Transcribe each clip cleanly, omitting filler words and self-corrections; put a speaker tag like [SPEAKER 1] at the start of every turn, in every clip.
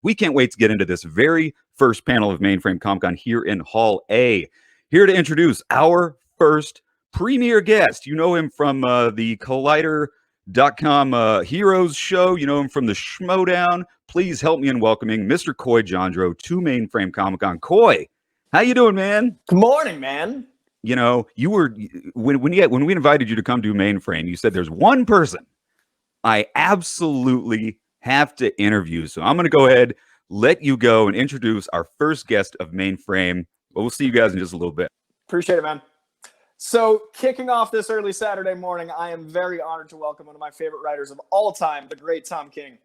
[SPEAKER 1] We can't wait to get into this very first panel of Mainframe Comic-Con here in Hall A. Here to introduce our first premier guest. You know him from the Collider.com Heroes show. You know him from the Schmodown. Please help me in welcoming Mr. Coy Jandreau to Mainframe Comic-Con. Coy, how you doing, man?
[SPEAKER 2] Good morning, man.
[SPEAKER 1] You know, you were when we invited you to come do Mainframe, you said there's one person I absolutely have to interview. So I'm going to go ahead, let you go and introduce our first guest of Mainframe. But we'll see you guys in just a little bit.
[SPEAKER 2] Appreciate it, man. So kicking off this early Saturday morning, I am very honored to welcome one of my favorite writers of all time, the great Tom King.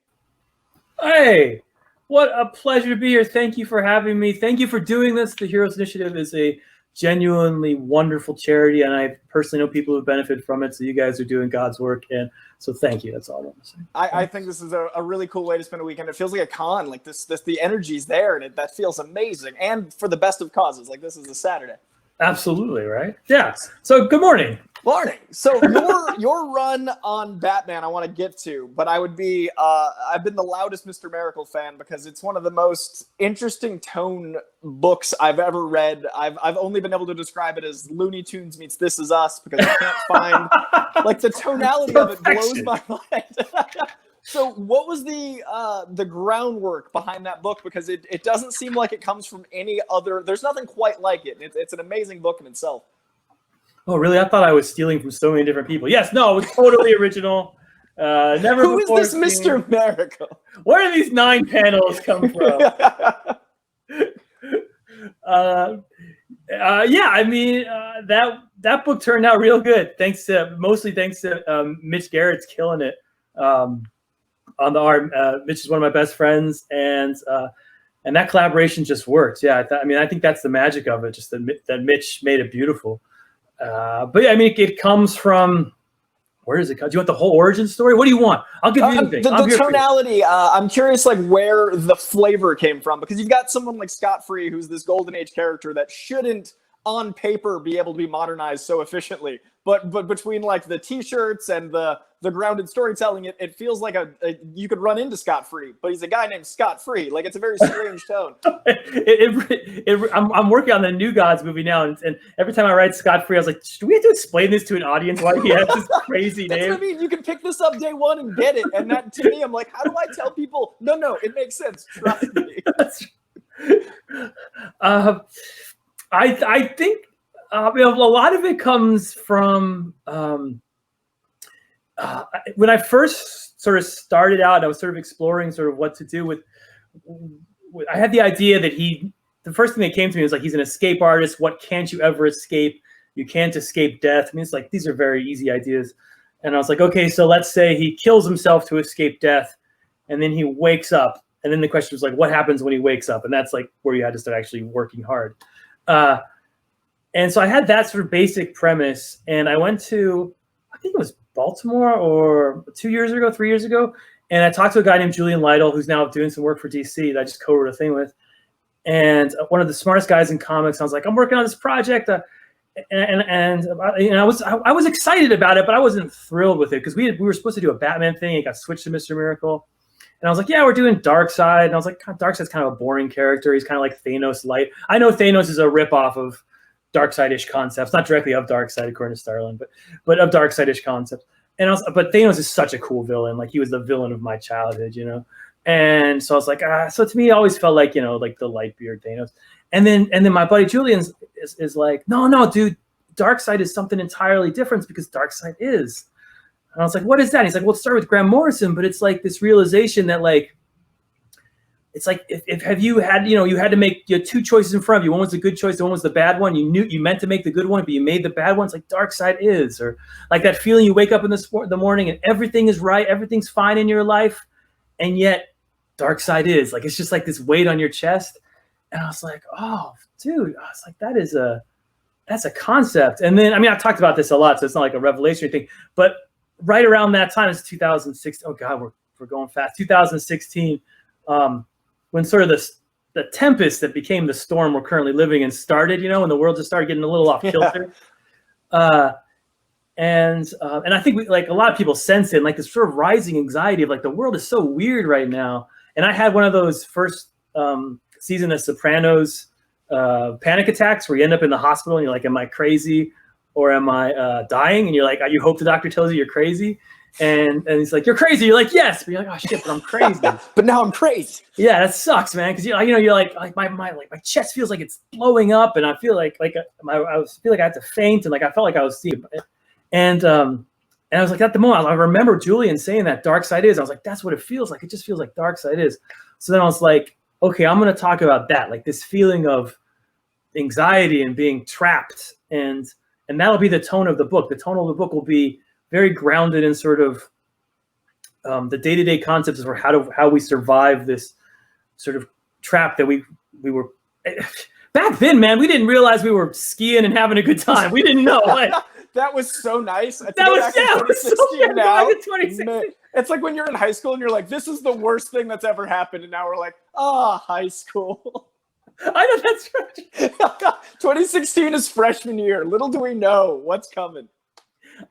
[SPEAKER 3] Hey, what a pleasure to be here. Thank you for having me. Thank you for doing this. The Heroes Initiative is a genuinely wonderful charity, and I personally know people who benefit from it. So you guys are doing God's work, and so thank you. That's all I want to say.
[SPEAKER 2] I think this is a really cool way to spend a weekend. It feels like a con. Like this the energy's there, and that feels amazing. And for the best of causes, like this is a Saturday.
[SPEAKER 3] Absolutely, right? Yeah. So good morning.
[SPEAKER 2] Morning. So your run on Batman I want to get to, but I've been the loudest Mr. Miracle fan because it's one of the most interesting tone books I've ever read. I've only been able to describe it as Looney Tunes meets This Is Us because I can't find like the tonality of it blows my mind. So what was the groundwork behind that book? Because it doesn't seem like it comes from any other. There's nothing quite like it. It's an amazing book in itself.
[SPEAKER 3] Oh, really? I thought I was stealing from so many different people. Yes, no, it was totally original. Never.
[SPEAKER 2] Who is this Mr. Miracle?
[SPEAKER 3] Where do these 9 panels come from? Yeah, I mean, that book turned out real good. Mostly thanks to Mitch Garrett's killing it on the art. Mitch is one of my best friends, and that collaboration just worked. Yeah, I think that's the magic of it. Just that Mitch made it beautiful. But yeah, I mean, it comes from, where does it come? Do you want the whole origin story? What do you want? I'll give you anything.
[SPEAKER 2] The tonality, I'm curious like where the flavor came from, because you've got someone like Scott Free, who's this golden age character that shouldn't on paper be able to be modernized so efficiently. But between like the t-shirts and the grounded storytelling, it feels like you could run into Scott Free, but he's a guy named Scott Free. Like it's a very strange tone.
[SPEAKER 3] I'm working on the New Gods movie now, and every time I write Scott Free, I was like, do we have to explain this to an audience why he has this crazy name?
[SPEAKER 2] That's what I mean. You can pick this up day one and get it. And that to me, I'm like, how do I tell people? No, it makes sense. Trust me.
[SPEAKER 3] I think a lot of it comes from when I first sort of started out, I was sort of exploring sort of what to do with I had the idea that the first thing that came to me was like, he's an escape artist. What can't you ever escape? You can't escape death. I mean, it's like, these are very easy ideas. And I was like, okay, so let's say he kills himself to escape death, and then he wakes up. And then the question was like, what happens when he wakes up? And that's like where you had to start actually working hard. And so I had that sort of basic premise, and I went to, I think it was Baltimore or 3 years ago, and I talked to a guy named Julian Lytle, who's now doing some work for DC that I just co-wrote a thing with, and one of the smartest guys in comics. I was like, I'm working on this project, and I was excited about it, but I wasn't thrilled with it because we were supposed to do a Batman thing. It got switched to Mr. Miracle, and I was like, yeah, we're doing Darkseid, and I was like, Darkseid's kind of a boring character. He's kind of like Thanos light. I know Thanos is a ripoff of Darkseid-ish concepts, not directly of Darkseid according to Starlin, but of Darkseid-ish concepts. And but Thanos is such a cool villain. Like he was the villain of my childhood, you know. And so I was like, so to me, it always felt like, you know, like the light beard Thanos. And then my buddy Julian is like, no, dude, Darkseid is something entirely different because Darkseid is. And I was like, what is that? And he's like, well, it started with Grant Morrison, but it's like this realization that like, it's like you had to make your 2 choices in front of you. One was the good choice, the one was the bad one. You knew you meant to make the good one, but you made the bad one. It's like Darkseid is, or like that feeling you wake up in the morning and everything is right, everything's fine in your life, and yet Darkseid is. Like it's just like this weight on your chest. And I was like, oh, dude, I was like, that's a concept. And then I mean, I've talked about this a lot, so it's not like a revelation thing. But right around that time, it's 2016. Oh God, we're going fast. 2016. When sort of the tempest that became the storm we're currently living in started, you know, and the world just started getting a little off kilter. And I think like a lot of people sense it, like this sort of rising anxiety of like the world is so weird right now. And I had one of those first season of Sopranos panic attacks where you end up in the hospital and you're like, am I crazy or am I dying? And you're like, you hope the doctor tells you you're crazy. And he's like, you're crazy. You're like, yes. But you're like, oh shit, but I'm crazy.
[SPEAKER 2] But now I'm crazy.
[SPEAKER 3] Yeah, that sucks, man. Because you're like my chest feels like it's blowing up, and I feel like I feel like I had to faint, and like I felt like I was seeing. And I was like, at the moment, I remember Julian saying that Dark Side is. I was like, that's what it feels like. It just feels like Dark Side is. So then I was like, okay, I'm going to talk about that, like this feeling of anxiety and being trapped, and that'll be the tone of the book. The tone of the book will be very grounded in sort of the day-to-day concepts of how we survive this sort of trap that we were back then, man. We didn't realize we were skiing and having a good time. We didn't know. Like,
[SPEAKER 2] that was so nice.
[SPEAKER 3] That was so good.
[SPEAKER 2] Now,
[SPEAKER 3] Back in 2016.
[SPEAKER 2] it's like when you're in high school and you're like, this is the worst thing that's ever happened. And now we're like, high school.
[SPEAKER 3] I know, that's right.
[SPEAKER 2] 2016 is freshman year. Little do we know what's coming.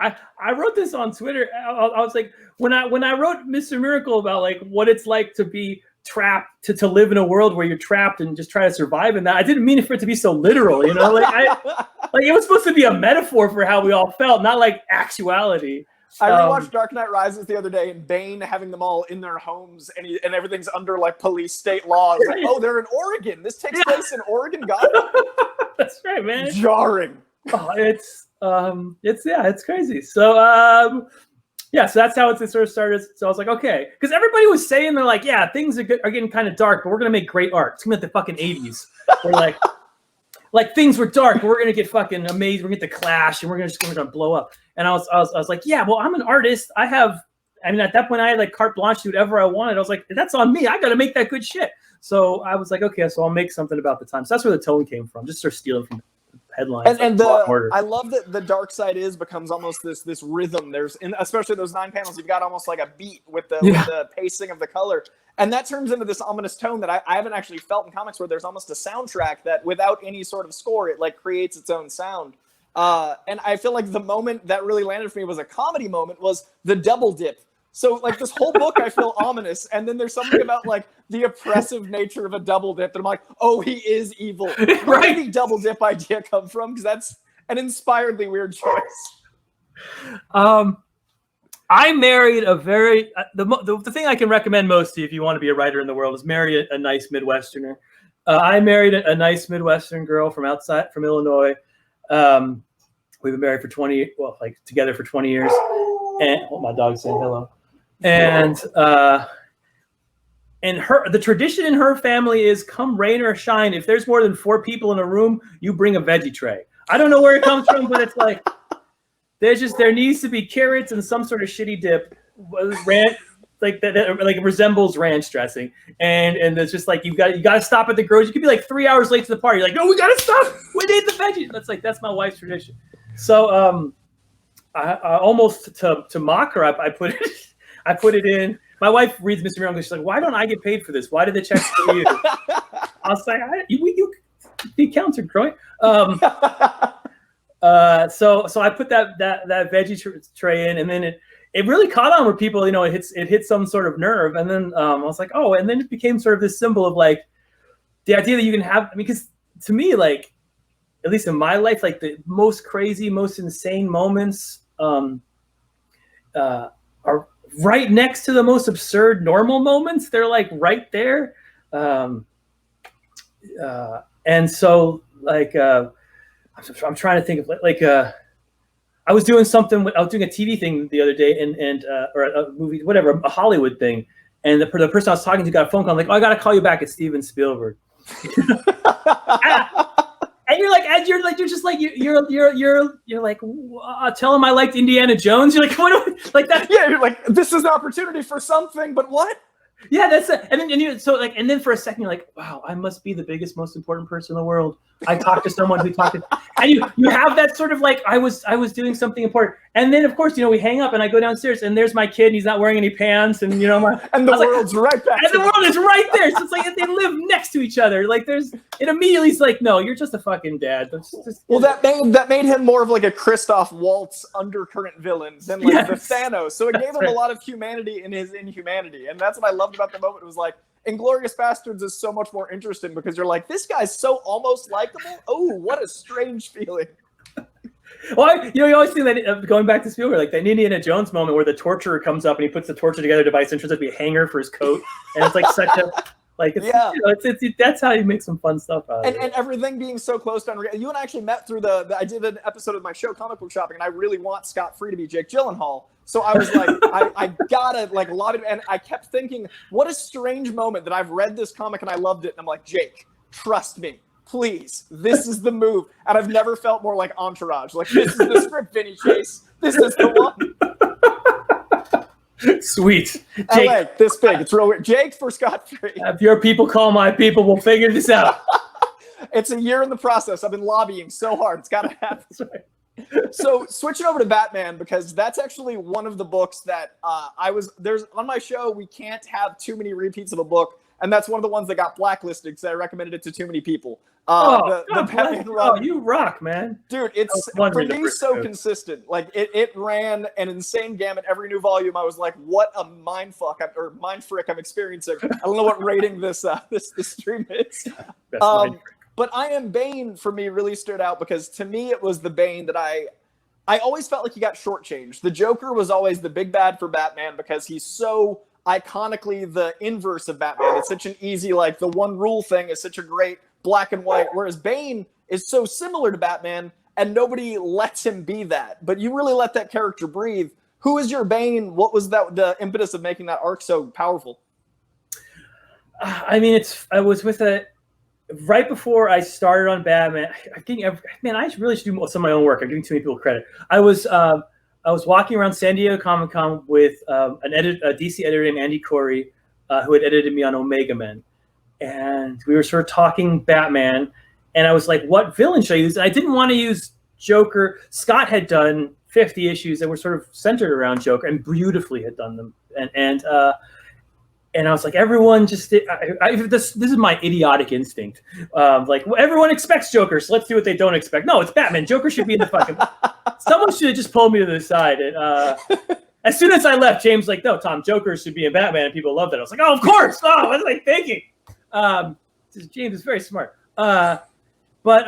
[SPEAKER 3] I wrote this on Twitter. I was like, when I wrote Mr. Miracle about like what it's like to be trapped, to live in a world where you're trapped and just try to survive in that, I didn't mean for it to be so literal, you know? Like it was supposed to be a metaphor for how we all felt, not like actuality.
[SPEAKER 2] I rewatched Dark Knight Rises the other day, and Bane having them all in their homes, and everything's under like police state law. It's like, oh, they're in Oregon. This takes place in Oregon. Got it.
[SPEAKER 3] That's right, man.
[SPEAKER 2] Jarring.
[SPEAKER 3] Oh, it's crazy. So so that's how it sort of started. So I was like, okay, because everybody was saying they're like, yeah, things are getting kind of dark, but we're gonna make great art. It's gonna be like the fucking 80s. We're like things were dark, but we're gonna get fucking amazing. We're gonna get the Clash, and we're gonna blow up. And I was like, yeah, well, I'm an artist. At that point, I had like carte blanche to do whatever I wanted. I was like, that's on me. I got to make that good shit. So I was like, okay, so I'll make something about the time. So that's where the tone came from. Just start stealing from headlines.
[SPEAKER 2] I love that the Dark Side becomes almost this rhythm. Especially those 9 panels, you've got almost like a beat with the pacing of the color. And that turns into this ominous tone that I haven't actually felt in comics, where there's almost a soundtrack that without any sort of score, it like creates its own sound. And I feel like the moment that really landed for me was a comedy moment, was the double dip. So like this whole book, I feel ominous. And then there's something about like the oppressive nature of a double dip that I'm like, oh, he is evil. Where did the double dip idea come from? Because that's an inspiredly weird choice.
[SPEAKER 3] I married a very, the thing I can recommend most to you if you want to be a writer in the world is marry a nice Midwesterner. I married a nice Midwestern girl from Illinois. We've been married for together for 20 years, and my dog's saying hello. And the tradition in her family is, come rain or shine, if there's more than 4 people in a room, you bring a veggie tray. I don't know where it comes from, but it's like, there needs to be carrots and some sort of shitty dip, like that like resembles ranch dressing, and it's just like you got to stop at the grocery. You could be like 3 hours late to the party. You're like, no, we got to stop. We need the veggies. That's my wife's tradition. So I almost to mock her, I put it in. My wife reads Mr. Miracle. She's like, why don't I get paid for this? Why did the checks go to you? I was like, the accounts are growing. So I put that veggie tray in, and then it really caught on where people, it hit some sort of nerve. And then I was like, oh, and then it became sort of this symbol of like the idea that you can have, because to me, like, at least in my life, like the most crazy, most insane moments are right next to the most absurd normal moments. They're like right there. And so like, I'm trying to think of I was doing something. I was doing a TV thing the other day, or a movie, whatever, a Hollywood thing, and the person I was talking to got a phone call. I'm like, oh, I got to call you back. It's Steven Spielberg. And you're like, tell him I liked Indiana Jones. You're like, what? Like that?
[SPEAKER 2] Yeah, you're like, this is an opportunity for something, but what?
[SPEAKER 3] Yeah, that's it. And then for a second, you're like, wow, I must be the biggest, most important person in the world. I talked to someone who talked to, and you have that sort of like, I was doing something important. And then of course, we hang up and I go downstairs and there's my kid and he's not wearing any pants, and
[SPEAKER 2] and the world's right back.
[SPEAKER 3] And the world is right there. So it's like they live next to each other. Like it immediately is like, no, you're just a fucking dad.
[SPEAKER 2] Well, that made him more of like a Christoph Waltz undercurrent villain than like the Thanos. So it gave him a lot of humanity in his inhumanity. And that's what I loved about the moment. It was like, Inglourious Bastards is so much more interesting because you're like, this guy's so almost likable. Oh, what a strange feeling.
[SPEAKER 3] Well, you always see that going back to Spielberg, like that Indiana Jones moment where the torturer comes up and he puts the torture together device and turns out to be a hanger for his coat, and it's like such a like it's that's how you make some fun stuff out of it.
[SPEAKER 2] And everything being so close to unreal. You and I actually met through I did an episode of my show, Comic Book Shopping, and I really want Scott Free to be Jake Gyllenhaal. So I was like, I gotta like lobby, and I kept thinking, what a strange moment that I've read this comic and I loved it, and I'm like, Jake, trust me. Please, this is the move. And I've never felt more like Entourage. Like, this is the script, Vinny Chase. This is the
[SPEAKER 3] one. Sweet.
[SPEAKER 2] Jake. LA, this big. It's real weird. Jake for Scott Free.
[SPEAKER 3] If your people call my people, we'll figure this out.
[SPEAKER 2] It's a year in the process. I've been lobbying so hard. It's got to happen. So switching over to Batman, because that's actually one of the books that there's on my show. We can't have too many repeats of a book. And that's one of the ones that got blacklisted because I recommended it to too many people. The Batman run.
[SPEAKER 3] You rock, man.
[SPEAKER 2] Dude, it's for me so consistent. Like it ran an insane gamut. Every new volume, I was like, "What a mind frick I'm experiencing." I don't know what rating this stream is. But I Am Bane for me really stood out because to me it was the Bane that I always felt like he got shortchanged. The Joker was always the big bad for Batman because he's so iconically the inverse of Batman. It's such an easy, like the one rule thing is such a great black and white, whereas Bane is so similar to Batman and nobody lets him be that. But you really let that character breathe. Who is your Bane? What was the impetus of making that arc so powerful?
[SPEAKER 3] I mean, I was with right before I started on Batman. I really should do some of my own work. I'm giving too many people credit. I was walking around San Diego Comic-Con with a DC editor named Andy Corey, who had edited me on Omegaman. And we were sort of talking Batman, and I was like, what villain should I use? And I didn't want to use Joker. Scott had done 50 issues that were sort of centered around Joker and beautifully had done them. And I was like, everyone just this is my idiotic instinct. Like, well, everyone expects Joker, so let's do what they don't expect. No, it's Batman. Joker should be in the fucking... Someone should have just pulled me to the side. And as soon as I left, James was like, no, Tom, Joker should be in Batman, and people loved it. I was like, oh, of course. Oh, what was I thinking? James is very smart. But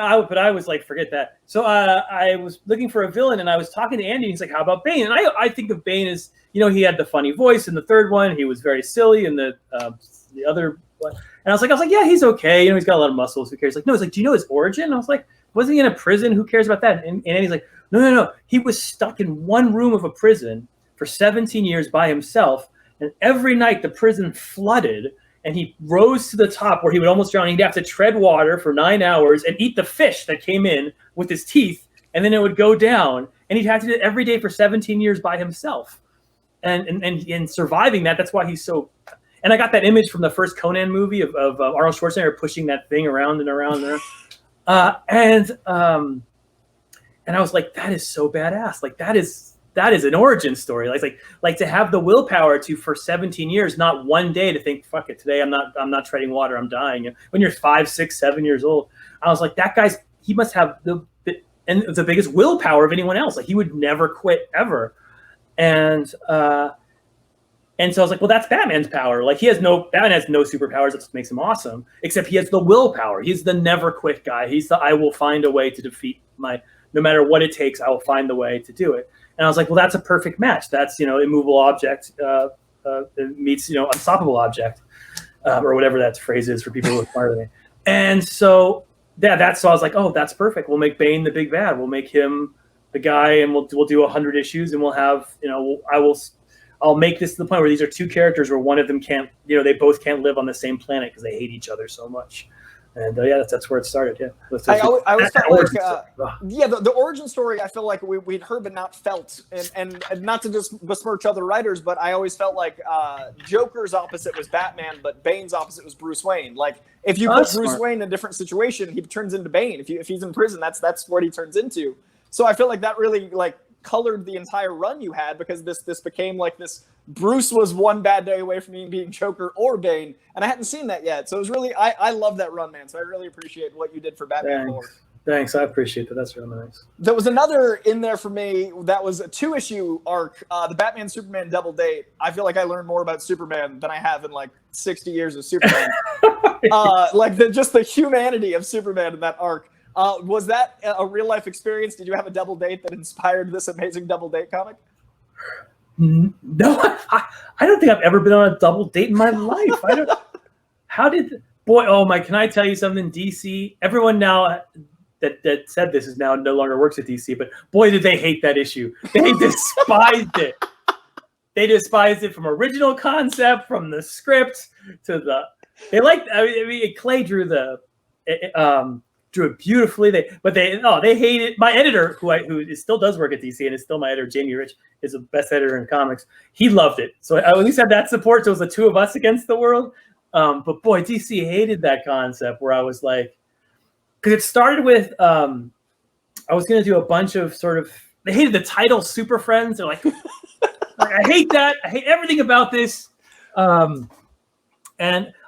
[SPEAKER 3] I was like, forget that. So I was looking for a villain, and I was talking to Andy. And he's like, how about Bane? And I think of Bane as, he had the funny voice in the third one. He was very silly in the other one. And I was like, yeah, he's okay. He's got a lot of muscles. Who cares? He's like, no. He's like, do you know his origin? And I was like, wasn't he in a prison? Who cares about that? And Andy's like, no. He was stuck in one room of a prison for 17 years by himself. And every night the prison flooded. And he rose to the top where he would almost drown. He'd have to tread water for 9 hours and eat the fish that came in with his teeth. And then it would go down. And he'd have to do it every day for 17 years by himself. And surviving that's why he's so... And I got that image from the first Conan movie of Arnold Schwarzenegger pushing that thing around and around there. And I was like, that is so badass. Like, that is an origin story. Like to have the willpower to, for 17 years, not one day to think, fuck it, today I'm not treading water, I'm dying. When you're 5, 6, 7 years old, I was like, he must have the biggest willpower of anyone else. Like, he would never quit ever. And so I was like, well, that's Batman's power. Like, Batman has no superpowers. That's what makes him awesome. Except he has the willpower. He's the never quit guy. He's the, I will find a way to defeat no matter what it takes, I will find the way to do it. And I was like, well, that's a perfect match. That's, immovable object meets, unstoppable object, or whatever that phrase is for people who are smarter than me. And so, so I was like, oh, that's perfect. We'll make Bane the big bad. We'll make him the guy, and we'll do 100 issues, and we'll have, I'll make this to the point where these are two characters where one of them can't, they both can't live on the same planet because they hate each other so much. And that's where it started. Yeah,
[SPEAKER 2] I always felt like, the origin story. I feel like we'd heard but not felt, and not to just besmirch other writers, but I always felt like Joker's opposite was Batman, but Bane's opposite was Bruce Wayne. Like, if you put Bruce Wayne in a different situation, he turns into Bane. If he's in prison, that's what he turns into. So I feel like that really colored the entire run you had, because this became like this. Bruce was one bad day away from being Joker or Bane, and I hadn't seen that yet. So it was really, I love that run, man. So I really appreciate what you did for Batman lore.
[SPEAKER 3] Thanks, I appreciate that. That's really nice.
[SPEAKER 2] There was another in there for me that was a 2-issue arc, the Batman Superman double date. I feel like I learned more about Superman than I have in 60 years of Superman. Like just the humanity of Superman in that arc. Was that a real life experience? Did you have a double date that inspired this amazing double date comic?
[SPEAKER 3] No, I don't think I've ever been on a double date in my life. Can I tell you something? DC, everyone now that said this is now no longer works at DC, but boy, did they hate that issue. They despised it. They despised it from original concept, from the script to the. They liked. I mean, Clay drew drew it beautifully. They hate it. My editor, who still does work at DC and is still my editor, Jamie Rich, is the best editor in comics. He loved it. So I at least had that support. So it was the two of us against the world. But boy, DC hated that concept where I was like, because it started with I was going to do a bunch of sort of. They hated the title Super Friends. They're like, I hate that. I hate everything about this. And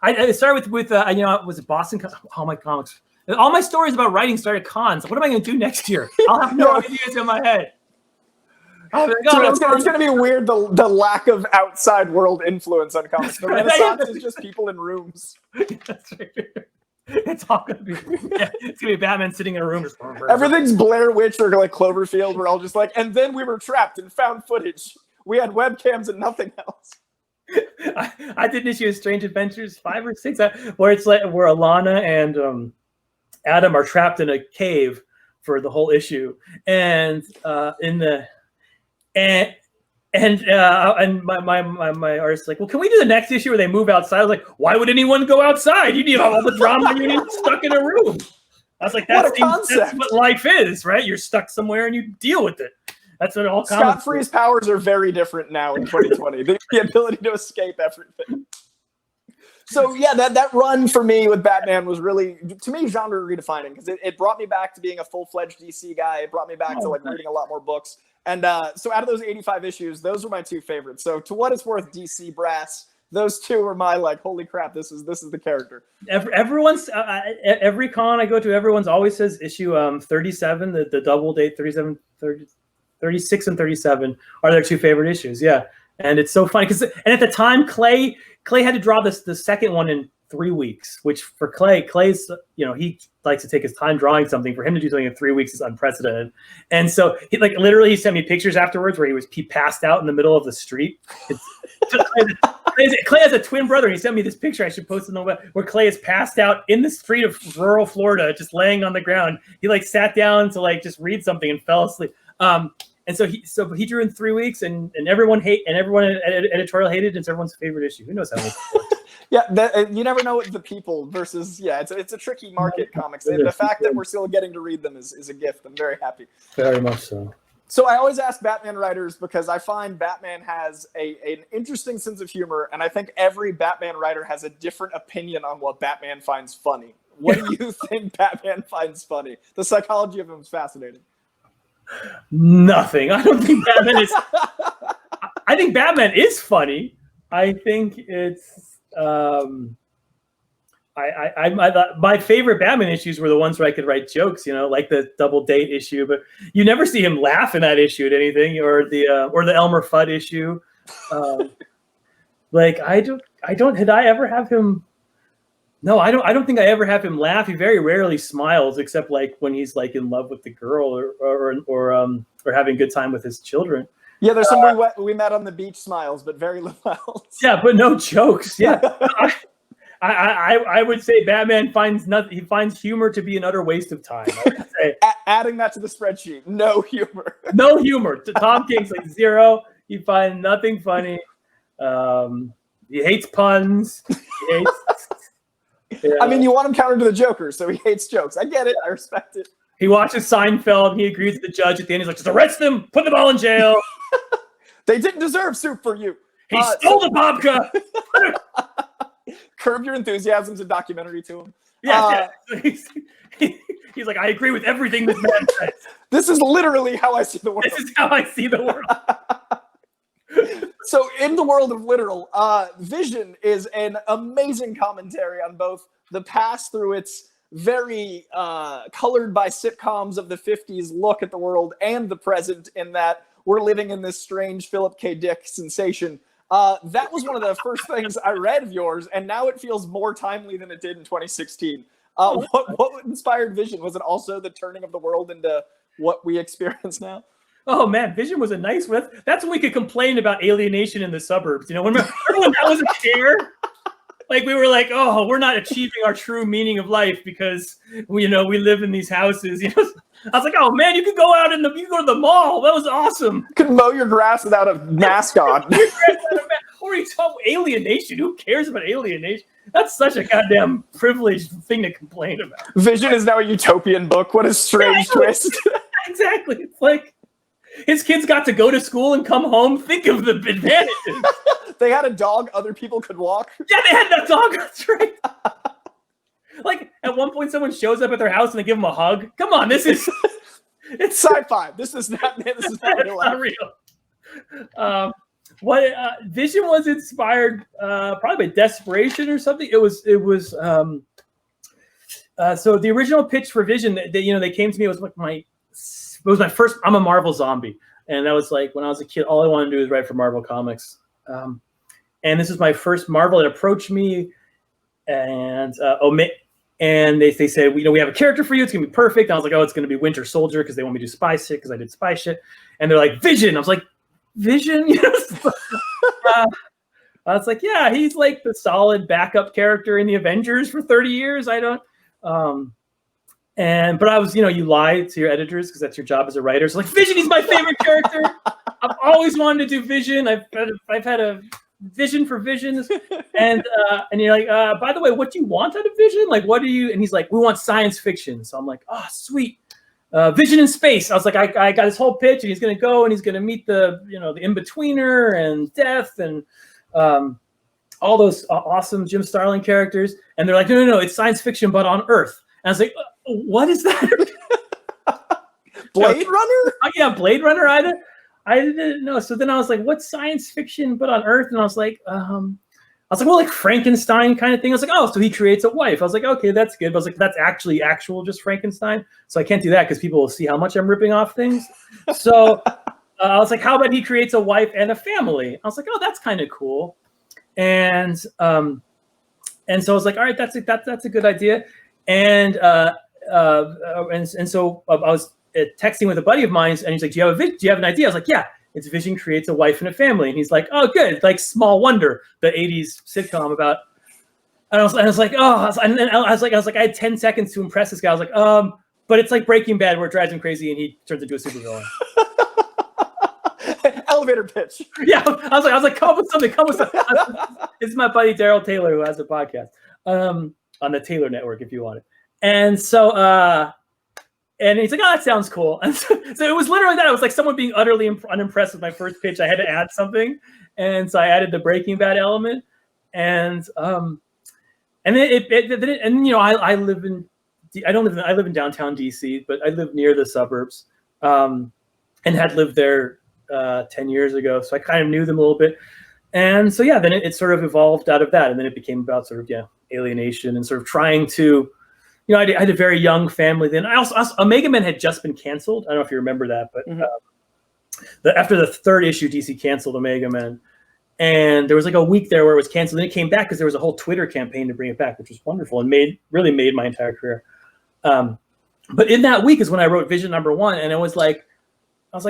[SPEAKER 3] I started with was it Boston? All my comics. All my stories about writing started cons. What am I going to do next year? I'll have no ideas in my head.
[SPEAKER 2] It's going to be weird, the lack of outside world influence on comics. The Renaissance is just people in rooms.
[SPEAKER 3] That's right. It's all going to be it's going to be Batman sitting in a room. Just
[SPEAKER 2] everything's Blair Witch or like Cloverfield. We're all just like, and then we were trapped and found footage. We had webcams and nothing else.
[SPEAKER 3] I did an issue of Strange Adventures 5 or 6 where it's like where Alana and Adam are trapped in a cave for the whole issue, and my artist's like, well, can we do the next issue where they move outside? I was like, why would anyone go outside? You need all the drama. You need stuck in a room. I was like, that's what life is, right? You're stuck somewhere and you deal with it. That's what all
[SPEAKER 2] Scott Free's powers are very different now in 2020. The ability to escape everything. So yeah, that run for me with Batman was really, to me, genre redefining, because it brought me back to being a full-fledged DC guy. It brought me back to reading a lot more books. And so out of those 85 issues, those were my two favorites. So to what it's worth, DC brass, those two are my holy crap, this is the character.
[SPEAKER 3] Everyone's every con I go to, everyone's always says issue 37, the double date 37, 36 and 37 are their two favorite issues. Yeah. And it's so funny and at the time Clay had to draw the second one in 3 weeks, which for Clay's, he likes to take his time drawing something. For him to do something in 3 weeks is unprecedented. And so he literally sent me pictures afterwards where he passed out in the middle of the street. Clay has a twin brother. And he sent me this picture. I should post it on the web, where Clay is passed out in the street of rural Florida, just laying on the ground. He sat down to just read something and fell asleep. And so he drew in 3 weeks, and everyone editorial hated it. It's everyone's favorite issue. Who knows how it works?
[SPEAKER 2] Yeah, you never know what the people versus it's a tricky market, comics. And the fact that we're still getting to read them is a gift. I'm very happy.
[SPEAKER 3] Very much so.
[SPEAKER 2] So I always ask Batman writers, because I find Batman has an interesting sense of humor, and I think every Batman writer has a different opinion on what Batman finds funny. What do you think Batman finds funny? The psychology of him is fascinating.
[SPEAKER 3] Nothing. I don't think Batman is. I think Batman is funny. I think it's. My favorite Batman issues were the ones where I could write jokes, like the double date issue. But you never see him laugh in that issue at anything, or the Elmer Fudd issue. Did I ever have him? No, I don't think I ever have him laugh. He very rarely smiles, except when he's in love with the girl or having a good time with his children.
[SPEAKER 2] Yeah, there's some we met on the beach smiles, but very little else.
[SPEAKER 3] Yeah, but no jokes. Yeah, I would say Batman finds nothing. He finds humor to be an utter waste of time. I would say.
[SPEAKER 2] Adding that to the spreadsheet, no humor.
[SPEAKER 3] No humor. Tom King's 0. He finds nothing funny. He hates puns. He hates.
[SPEAKER 2] Yeah. I mean, you want him counter to the Joker, so he hates jokes. I get it. I respect it.
[SPEAKER 3] He watches Seinfeld, and he agrees with the judge at the end. He's like, just arrest them, put them all in jail.
[SPEAKER 2] They didn't deserve soup for you.
[SPEAKER 3] He stole the babka.
[SPEAKER 2] Curb Your Enthusiasm's a documentary to him.
[SPEAKER 3] Yeah. He's like, I agree with everything this man says.
[SPEAKER 2] This is literally how I see the world.
[SPEAKER 3] This is how I see the world.
[SPEAKER 2] So in the world of literal, Vision is an amazing commentary on both the past through its very colored by sitcoms of the 50s look at the world, and the present in that we're living in this strange Philip K. Dick sensation. That was one of the first things I read of yours, and now it feels more timely than it did in 2016. What inspired Vision? Was it also the turning of the world into what we experience now?
[SPEAKER 3] Oh man, Vision was a nice one. That's when we could complain about alienation in the suburbs. You know, when that was a scare. Like we were like, oh, we're not achieving our true meaning of life because we live in these houses. You know, I was like, oh man, you could go out you could go to the mall. That was awesome.
[SPEAKER 2] You could mow your grass without a mask on.
[SPEAKER 3] Or you talk alienation. Who cares about alienation? That's such a goddamn privileged thing to complain about.
[SPEAKER 2] Vision is now a utopian book. What a strange twist.
[SPEAKER 3] Exactly. It's like his kids got to go to school and come home. Think of the advantages.
[SPEAKER 2] They had a dog other people could walk.
[SPEAKER 3] Yeah, they had that dog. That's right. Like at one point, someone shows up at their house and they give them a hug. Come on, it's
[SPEAKER 2] sci-fi. This is not real.
[SPEAKER 3] Not real. Vision was inspired probably by desperation or something. It was so the original pitch for Vision. They came to me. It was like it was my first. I'm a Marvel zombie, and that was like when I was a kid. All I wanted to do was write for Marvel Comics. And this is my first Marvel that approached me, and they said, we have a character for you. It's gonna be perfect. And I was like, oh, it's gonna be Winter Soldier because they want me to do spy shit because I did spy shit. And they're like, Vision. I was like, Vision. I was like, yeah, he's like the solid backup character in the Avengers for 30 years. I don't. But I was, you lie to your editors because that's your job as a writer. So like, Vision, he's my favorite character. I've always wanted to do Vision. I've had a vision for Visions, and you're like, by the way, what do you want out of Vision? Like, what do you? And he's like, we want science fiction. So I'm like, oh, sweet, Vision in space. I was like, I got his whole pitch, and he's gonna go and he's gonna meet the in-betweener and Death and all those awesome Jim Starlin characters. And they're like, no, it's science fiction, but on Earth. And I was like, what is that?
[SPEAKER 2] Blade Runner?
[SPEAKER 3] Oh, yeah, Blade Runner. I didn't know. So then I was like, what's science fiction but on Earth? And I was like, well, like Frankenstein kind of thing. I was like, oh, so he creates a wife. I was like, okay, that's good. But I was like, that's actually just Frankenstein. So I can't do that because people will see how much I'm ripping off things. So I was like, how about he creates a wife and a family? I was like, oh, that's kind of cool. And so I was like, all right, that's a good idea. And so I was texting with a buddy of mine, and he's like, do you have an idea? I was like, yeah, it's Vision creates a wife and a family. And he's like, oh, good. Like Small Wonder, the 80s sitcom about, and I was like, I had 10 seconds to impress this guy. I was like, but it's like Breaking Bad where it drives him crazy and he turns into a supervillain.
[SPEAKER 2] Elevator pitch.
[SPEAKER 3] Yeah. I was like, come up with something. It's my buddy, Daryl Taylor, who has a podcast on the Taylor Network, if you want it. And so, and he's like, oh, that sounds cool. And so it was literally that. It was like someone being utterly unimpressed with my first pitch. I had to add something. And so I added the Breaking Bad element. And then I live in downtown DC, but I live near the suburbs, and had lived there 10 years ago. So I kind of knew them a little bit. And so, yeah, then it sort of evolved out of that. And then it became about sort of, alienation and sort of trying to, I had a very young family then. I also Omegaman had just been canceled. I don't know if you remember that, but after the third issue, DC canceled Omegaman. And there was like a week there where it was canceled. And it came back because there was a whole Twitter campaign to bring it back, which was wonderful and really made my entire career. But in that week is when I wrote Vision #1. And I was like,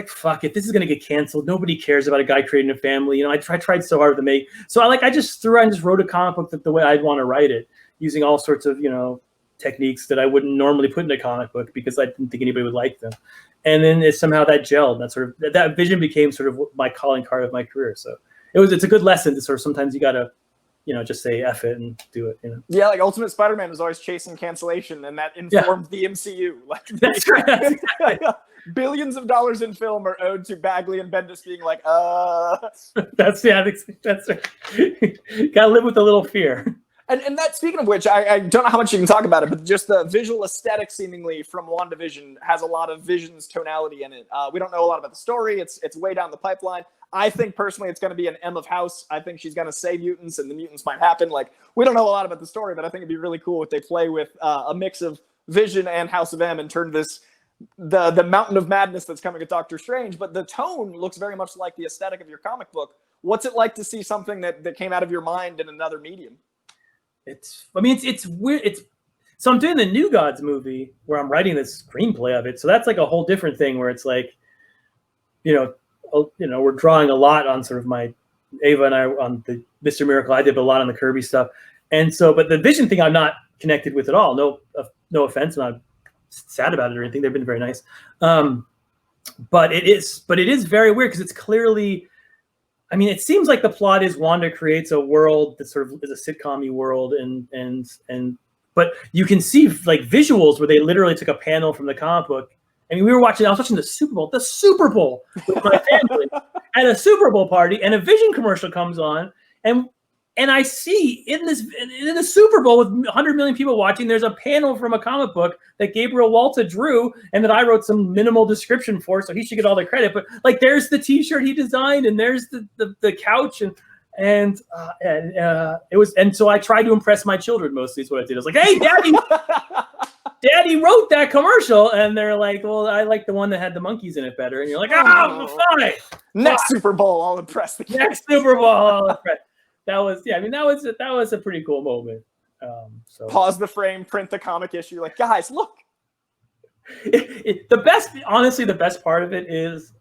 [SPEAKER 3] fuck it, this is going to get canceled. Nobody cares about a guy creating a family. I tried so hard to make. So I just wrote a comic book the way I'd want to write it, using all sorts of, techniques that I wouldn't normally put in a comic book because I didn't think anybody would like them. And then somehow that gelled. That Vision became sort of my calling card of my career. So it's a good lesson to sort of sometimes you got to, just say F it and do it.
[SPEAKER 2] Yeah, like Ultimate Spider-Man was always chasing cancellation, and that informed the MCU. Like
[SPEAKER 3] that's right. That's exactly.
[SPEAKER 2] Billions of dollars in film are owed to Bagley and Bendis being like,
[SPEAKER 3] That's right. Gotta live with a little fear.
[SPEAKER 2] And that, speaking of which, I don't know how much you can talk about it, but just the visual aesthetic seemingly from WandaVision has a lot of Vision's tonality in it. We don't know a lot about the story. It's way down the pipeline. I think personally it's going to be an M of House. I think she's going to say mutants and the mutants might happen. Like, we don't know a lot about the story, but I think it'd be really cool if they play with a mix of Vision and House of M and turn the mountain of madness that's coming at Doctor Strange. But the tone looks very much like the aesthetic of your comic book. What's it like to see something that came out of your mind in another medium?
[SPEAKER 3] It's weird. So I'm doing the New Gods movie where I'm writing the screenplay of it. So that's like a whole different thing where it's like, we're drawing a lot on sort of my Ava and I on the Mr. Miracle. I did a lot on the Kirby stuff. And so, but the Vision thing I'm not connected with at all. No offense. I'm not sad about it or anything. They've been very nice. But it is very weird because it's clearly, I mean, it seems like the plot is Wanda creates a world that sort of is a sitcom-y world but you can see like visuals where they literally took a panel from the comic book. I mean, I was watching the Super Bowl with my family at a Super Bowl party, and a Vision commercial comes on, and I see in the Super Bowl with 100 million people watching, there's a panel from a comic book that Gabriel Walta drew and that I wrote some minimal description for, so he should get all the credit. But like, there's the T-shirt he designed, and there's the couch, and it was, and so I tried to impress my children mostly. Is what I did. I was like, "Hey, Daddy wrote that commercial," and they're like, "Well, I like the one that had the monkeys in it better." And you're like, "Oh, fine.
[SPEAKER 2] Next Super Bowl, I'll impress the kids.
[SPEAKER 3] Next Super Bowl, I'll impress." That was a pretty cool moment. So
[SPEAKER 2] pause the frame, print the comic issue. Like, guys, look.
[SPEAKER 3] The best part of it is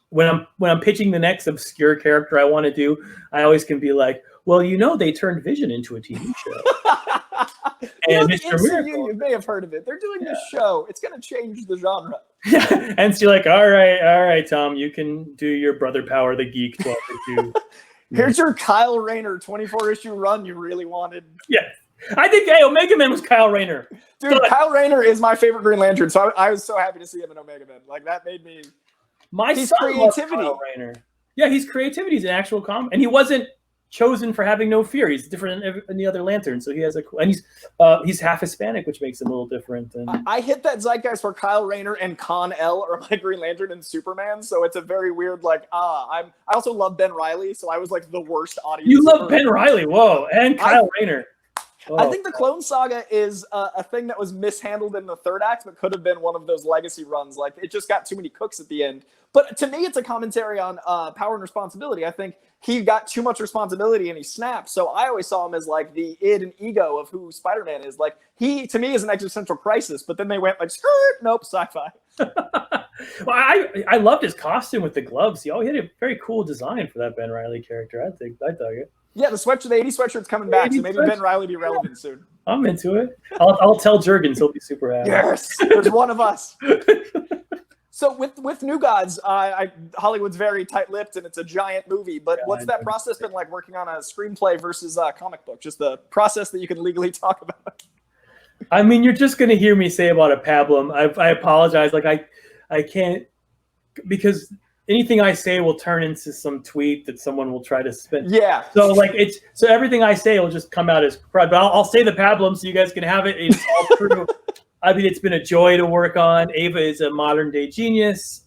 [SPEAKER 3] when I'm pitching the next obscure character I want to do, I always can be like, well, they turned Vision into a TV show. And Mr. Miracle,
[SPEAKER 2] you may have heard of it. They're doing this show. It's going to change the genre.
[SPEAKER 3] And so you're like, all right, Tom, you can do your Brother Power the Geek 12-2.
[SPEAKER 2] Here's your Kyle Rayner 24-issue run you really wanted.
[SPEAKER 3] Yeah. I think Omegaman was Kyle Rayner.
[SPEAKER 2] Dude, Kyle Rayner is my favorite Green Lantern, so I was so happy to see him in Omegaman. Like, that made me...
[SPEAKER 3] His creativity. Kyle Rayner. Yeah, his creativity is an actual comic. And he wasn't chosen for having no fear. He's different than the other Lanterns. So he has and he's half Hispanic, which makes him a little different. And
[SPEAKER 2] I hit that zeitgeist where Kyle Rayner and Con-El are my Green Lantern and Superman. So it's a very weird, I also love Ben Reilly, so I was like the worst audience.
[SPEAKER 3] You love Ben Reilly, whoa, and Kyle Rayner.
[SPEAKER 2] I think the Clone Saga is a thing that was mishandled in the third act, but could have been one of those legacy runs. Like, it just got too many cooks at the end. But to me, it's a commentary on power and responsibility. I think he got too much responsibility and he snapped. So I always saw him as like the id and ego of who Spider-Man is. Like, he, to me, is an existential crisis. But then they went like, nope, sci-fi.
[SPEAKER 3] Well, I loved his costume with the gloves. He had a very cool design for that Ben Reilly character. I dug it.
[SPEAKER 2] Yeah, the 80s sweatshirt's coming back, so maybe Ben Reilly be relevant soon.
[SPEAKER 3] I'm into it. I'll tell Jurgens, he'll be super happy.
[SPEAKER 2] Yes, there's one of us. So with New Gods, Hollywood's very tight-lipped and it's a giant movie. But what's that process been like working on a screenplay versus a comic book? Just the process that you can legally talk about.
[SPEAKER 3] I mean, you're just going to hear me say about a pablum. I apologize. Like I can't, because anything I say will turn into some tweet that someone will try to spin.
[SPEAKER 2] Yeah.
[SPEAKER 3] So so everything I say will just come out as crud. But I'll say the pablum so you guys can have it. It's all true. I mean, it's been a joy to work on. Ava is a modern day genius.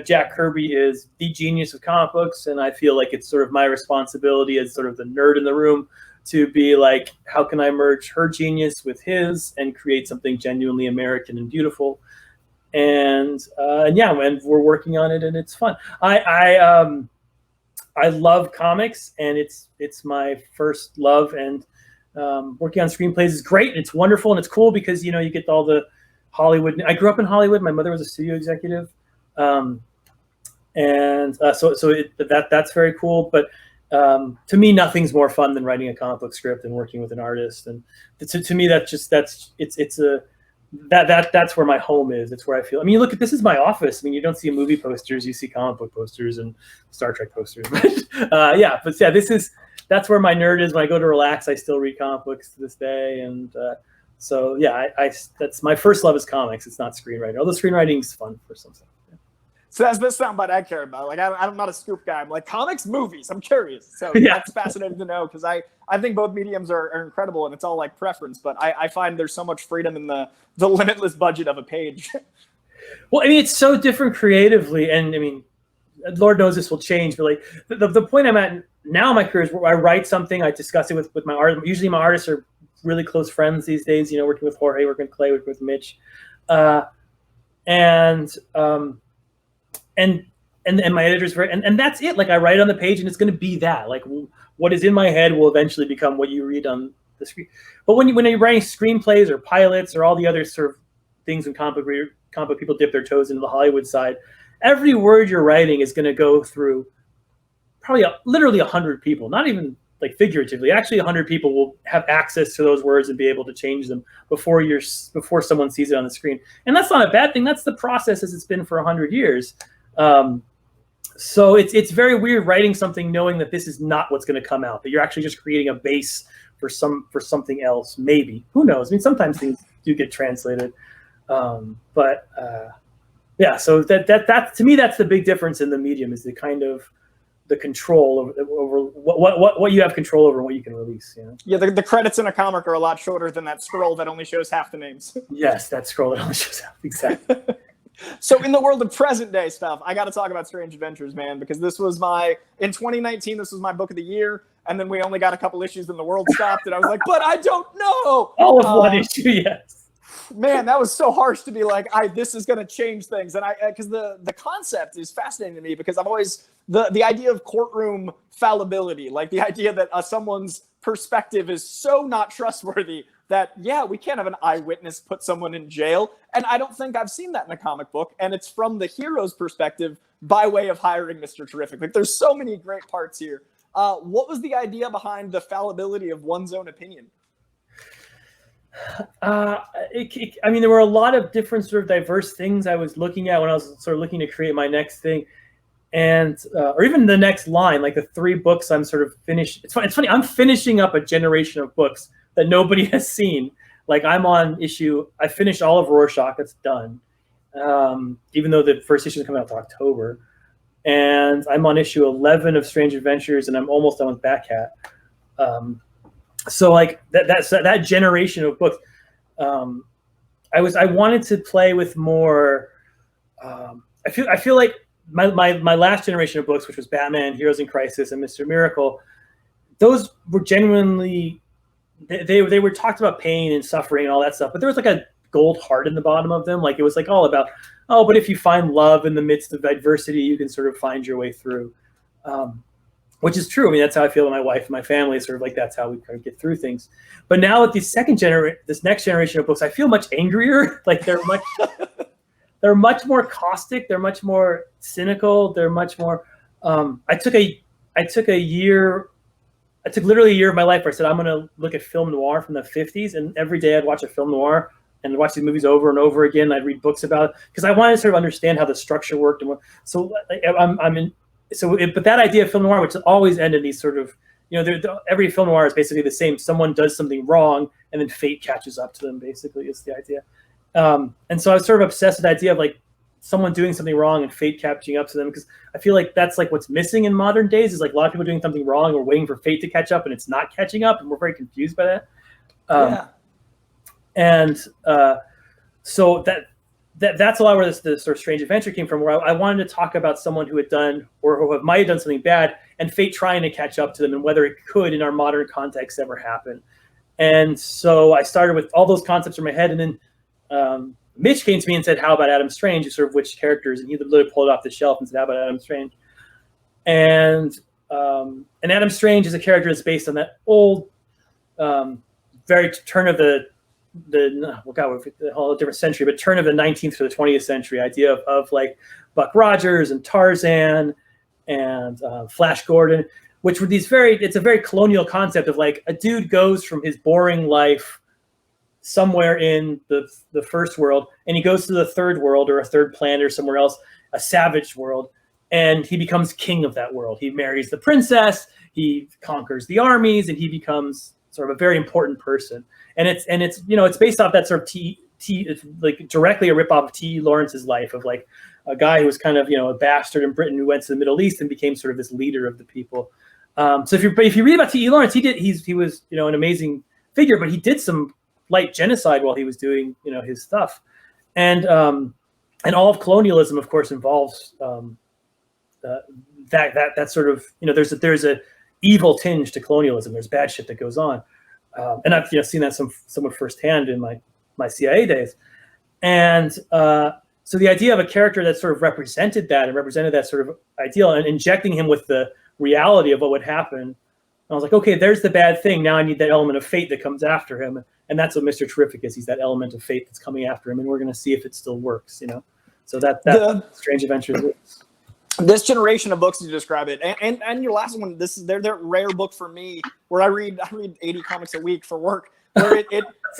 [SPEAKER 3] Jack Kirby is the genius of comic books, and I feel like it's sort of my responsibility as sort of the nerd in the room to be like, how can I merge her genius with his and create something genuinely American and beautiful? And we're working on it, and it's fun. I love comics, and it's my first love, and working on screenplays is great. It's wonderful, and it's cool because you get all the Hollywood. I grew up in Hollywood. My mother was a studio executive, so that's very cool. But to me, nothing's more fun than writing a comic book script and working with an artist. And to me, that's where my home is. It's where I feel. I mean, you look at this is my office. I mean, you don't see movie posters, you see comic book posters and Star Trek posters. That's where my nerd is. When I go to relax, I still read comic books to this day. And that's my first love is comics. It's not screenwriting. Although screenwriting is fun for some stuff. Yeah.
[SPEAKER 2] So that's the soundbite I care about. Like, I'm not a scoop guy. I'm like, comics, movies. I'm curious. So that's fascinating to know because I think both mediums are incredible and it's all like preference. But I find there's so much freedom in the limitless budget of a page.
[SPEAKER 3] Well, I mean, it's so different creatively. And I mean, Lord knows this will change. But like the point I'm at now in my career is where I write something, I discuss it with my artist. Usually my artists are really close friends these days, working with Jorge, working with Clay, working with Mitch. And and my editor's very, and that's it. Like I write on the page and it's going to be that. Like what is in my head will eventually become what you read on the screen. But when you're writing screenplays or pilots or all the other sort of things in comic book people dip their toes into the Hollywood side, every word you're writing is going to go through probably literally 100 people, not even like figuratively. Actually, 100 people will have access to those words and be able to change them before someone sees it on the screen. And that's not a bad thing. That's the process as it's been for 100 years. So it's very weird writing something knowing that this is not what's going to come out, that you're actually just creating a base for something else. Maybe, who knows? I mean, sometimes things do get translated, but yeah. So that to me, that's the big difference in the medium, is the kind of the control over what you have control over and what you can release. You know?
[SPEAKER 2] Yeah, the credits in a comic are a lot shorter than that scroll that only shows half the names.
[SPEAKER 3] Yes, that scroll that only shows half, exactly.
[SPEAKER 2] So in the world of present day stuff, I got to talk about Strange Adventures, man, because this was in 2019, this was my book of the year. And then we only got a couple issues and the world stopped. And I was like, but I don't know.
[SPEAKER 3] All of one issue, yes.
[SPEAKER 2] Man, that was so harsh to be like, this is going to change things. And because the concept is fascinating to me, because I've always, the idea of courtroom fallibility, like the idea that someone's perspective is so not trustworthy that, yeah, we can't have an eyewitness put someone in jail. And I don't think I've seen that in a comic book. And it's from the hero's perspective by way of hiring Mr. Terrific. Like, there's so many great parts here. What was the idea behind the fallibility of one's own opinion?
[SPEAKER 3] I mean, there were a lot of different sort of diverse things I was looking at when I was sort of looking to create my next thing. And or even the next line, like the 3 books I'm sort of finished. It's funny. I'm finishing up a generation of books that nobody has seen. Like I'm on issue. I finished all of Rorschach. That's done. Even though the first issue is coming out to October, and I'm on issue 11 of Strange Adventures, and I'm almost done with Batcat. So like that generation of books. I wanted to play with more. I feel like my last generation of books, which was Batman, Heroes in Crisis, and Mr. Miracle, those were genuinely they were talked about pain and suffering and all that stuff, but there was like a gold heart in the bottom of them. Like it was like all about, but if you find love in the midst of adversity, you can sort of find your way through, which is true. I mean, that's how I feel with my wife and my family. Sort of like that's how we kind of get through things. But now with this next generation of books, I feel much angrier. Like they're much more caustic. They're much more cynical. They're much more. I took literally a year of my life where I said, I'm going to look at film noir from the 50s. And every day I'd watch a film noir and watch these movies over and over again. I'd read books about it because I wanted to sort of understand how the structure worked. And but that idea of film noir, which always ended these sort of, every film noir is basically the same. Someone does something wrong and then fate catches up to them, basically, is the idea. And so I was sort of obsessed with the idea of like someone doing something wrong and fate catching up to them, because I feel like that's like what's missing in modern days is like a lot of people doing something wrong or waiting for fate to catch up and it's not catching up, and we're very confused by that.
[SPEAKER 2] Yeah.
[SPEAKER 3] And so that's a lot where this sort of Strange Adventure came from, where I wanted to talk about someone who had done or who might have done something bad and fate trying to catch up to them and whether it could in our modern context ever happen. And so I started with all those concepts in my head, and then Mitch came to me and said, how about Adam Strange? Sort of which characters, and he literally pulled it off the shelf and said, how about Adam Strange? And Adam Strange is a character that's based on that old, very turn of the whole different century, but turn of the 19th to the 20th century idea of like Buck Rogers and Tarzan and Flash Gordon, which were it's a very colonial concept of like a dude goes from his boring life somewhere in the first world, and he goes to the third world or a third planet or somewhere else, a savage world, and he becomes king of that world. He marries the princess, he conquers the armies, and he becomes sort of a very important person. And it's based off that sort of it's like directly a ripoff of T.E. Lawrence's life of like a guy who was kind of a bastard in Britain who went to the Middle East and became sort of this leader of the people. So if you read about T.E. Lawrence, he was an amazing figure, but he did some light genocide while he was doing his stuff, and all of colonialism, of course, involves that sort of there's a evil tinge to colonialism. There's bad shit that goes on, and I've seen that somewhat firsthand in my CIA days, and so the idea of a character that sort of represented that sort of ideal and injecting him with the reality of what would happen. I was like, okay, there's the bad thing. Now I need that element of fate that comes after him. And that's what Mr. Terrific is. He's that element of fate that's coming after him. And we're going to see if it still works, So that Strange Adventures is.
[SPEAKER 2] This generation of books, you describe it, and your last one. This is their rare book for me, where I read 80 comics a week for work. Where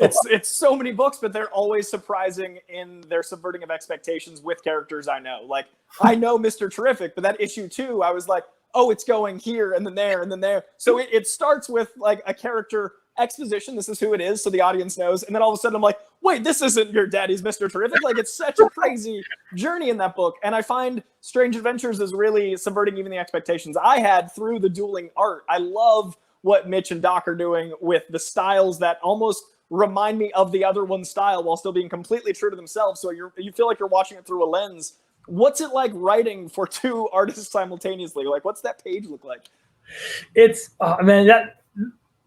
[SPEAKER 2] it's so many books, but they're always surprising in their subverting of expectations with characters I know. Like I know Mr. Terrific, but that issue 2, I was like, oh, it's going here and then there and then there. So it starts with like a character exposition. This is who it is, so the audience knows. And then all of a sudden I'm like, wait, this isn't your daddy's Mr. Terrific. Like it's such a crazy journey in that book. And I find Strange Adventures is really subverting even the expectations I had through the dueling art. I love what Mitch and Doc are doing with the styles that almost remind me of the other one's style while still being completely true to themselves. So you feel like you're watching it through a lens. What's it like writing for 2 artists simultaneously? Like, what's that page look like?
[SPEAKER 3] It's,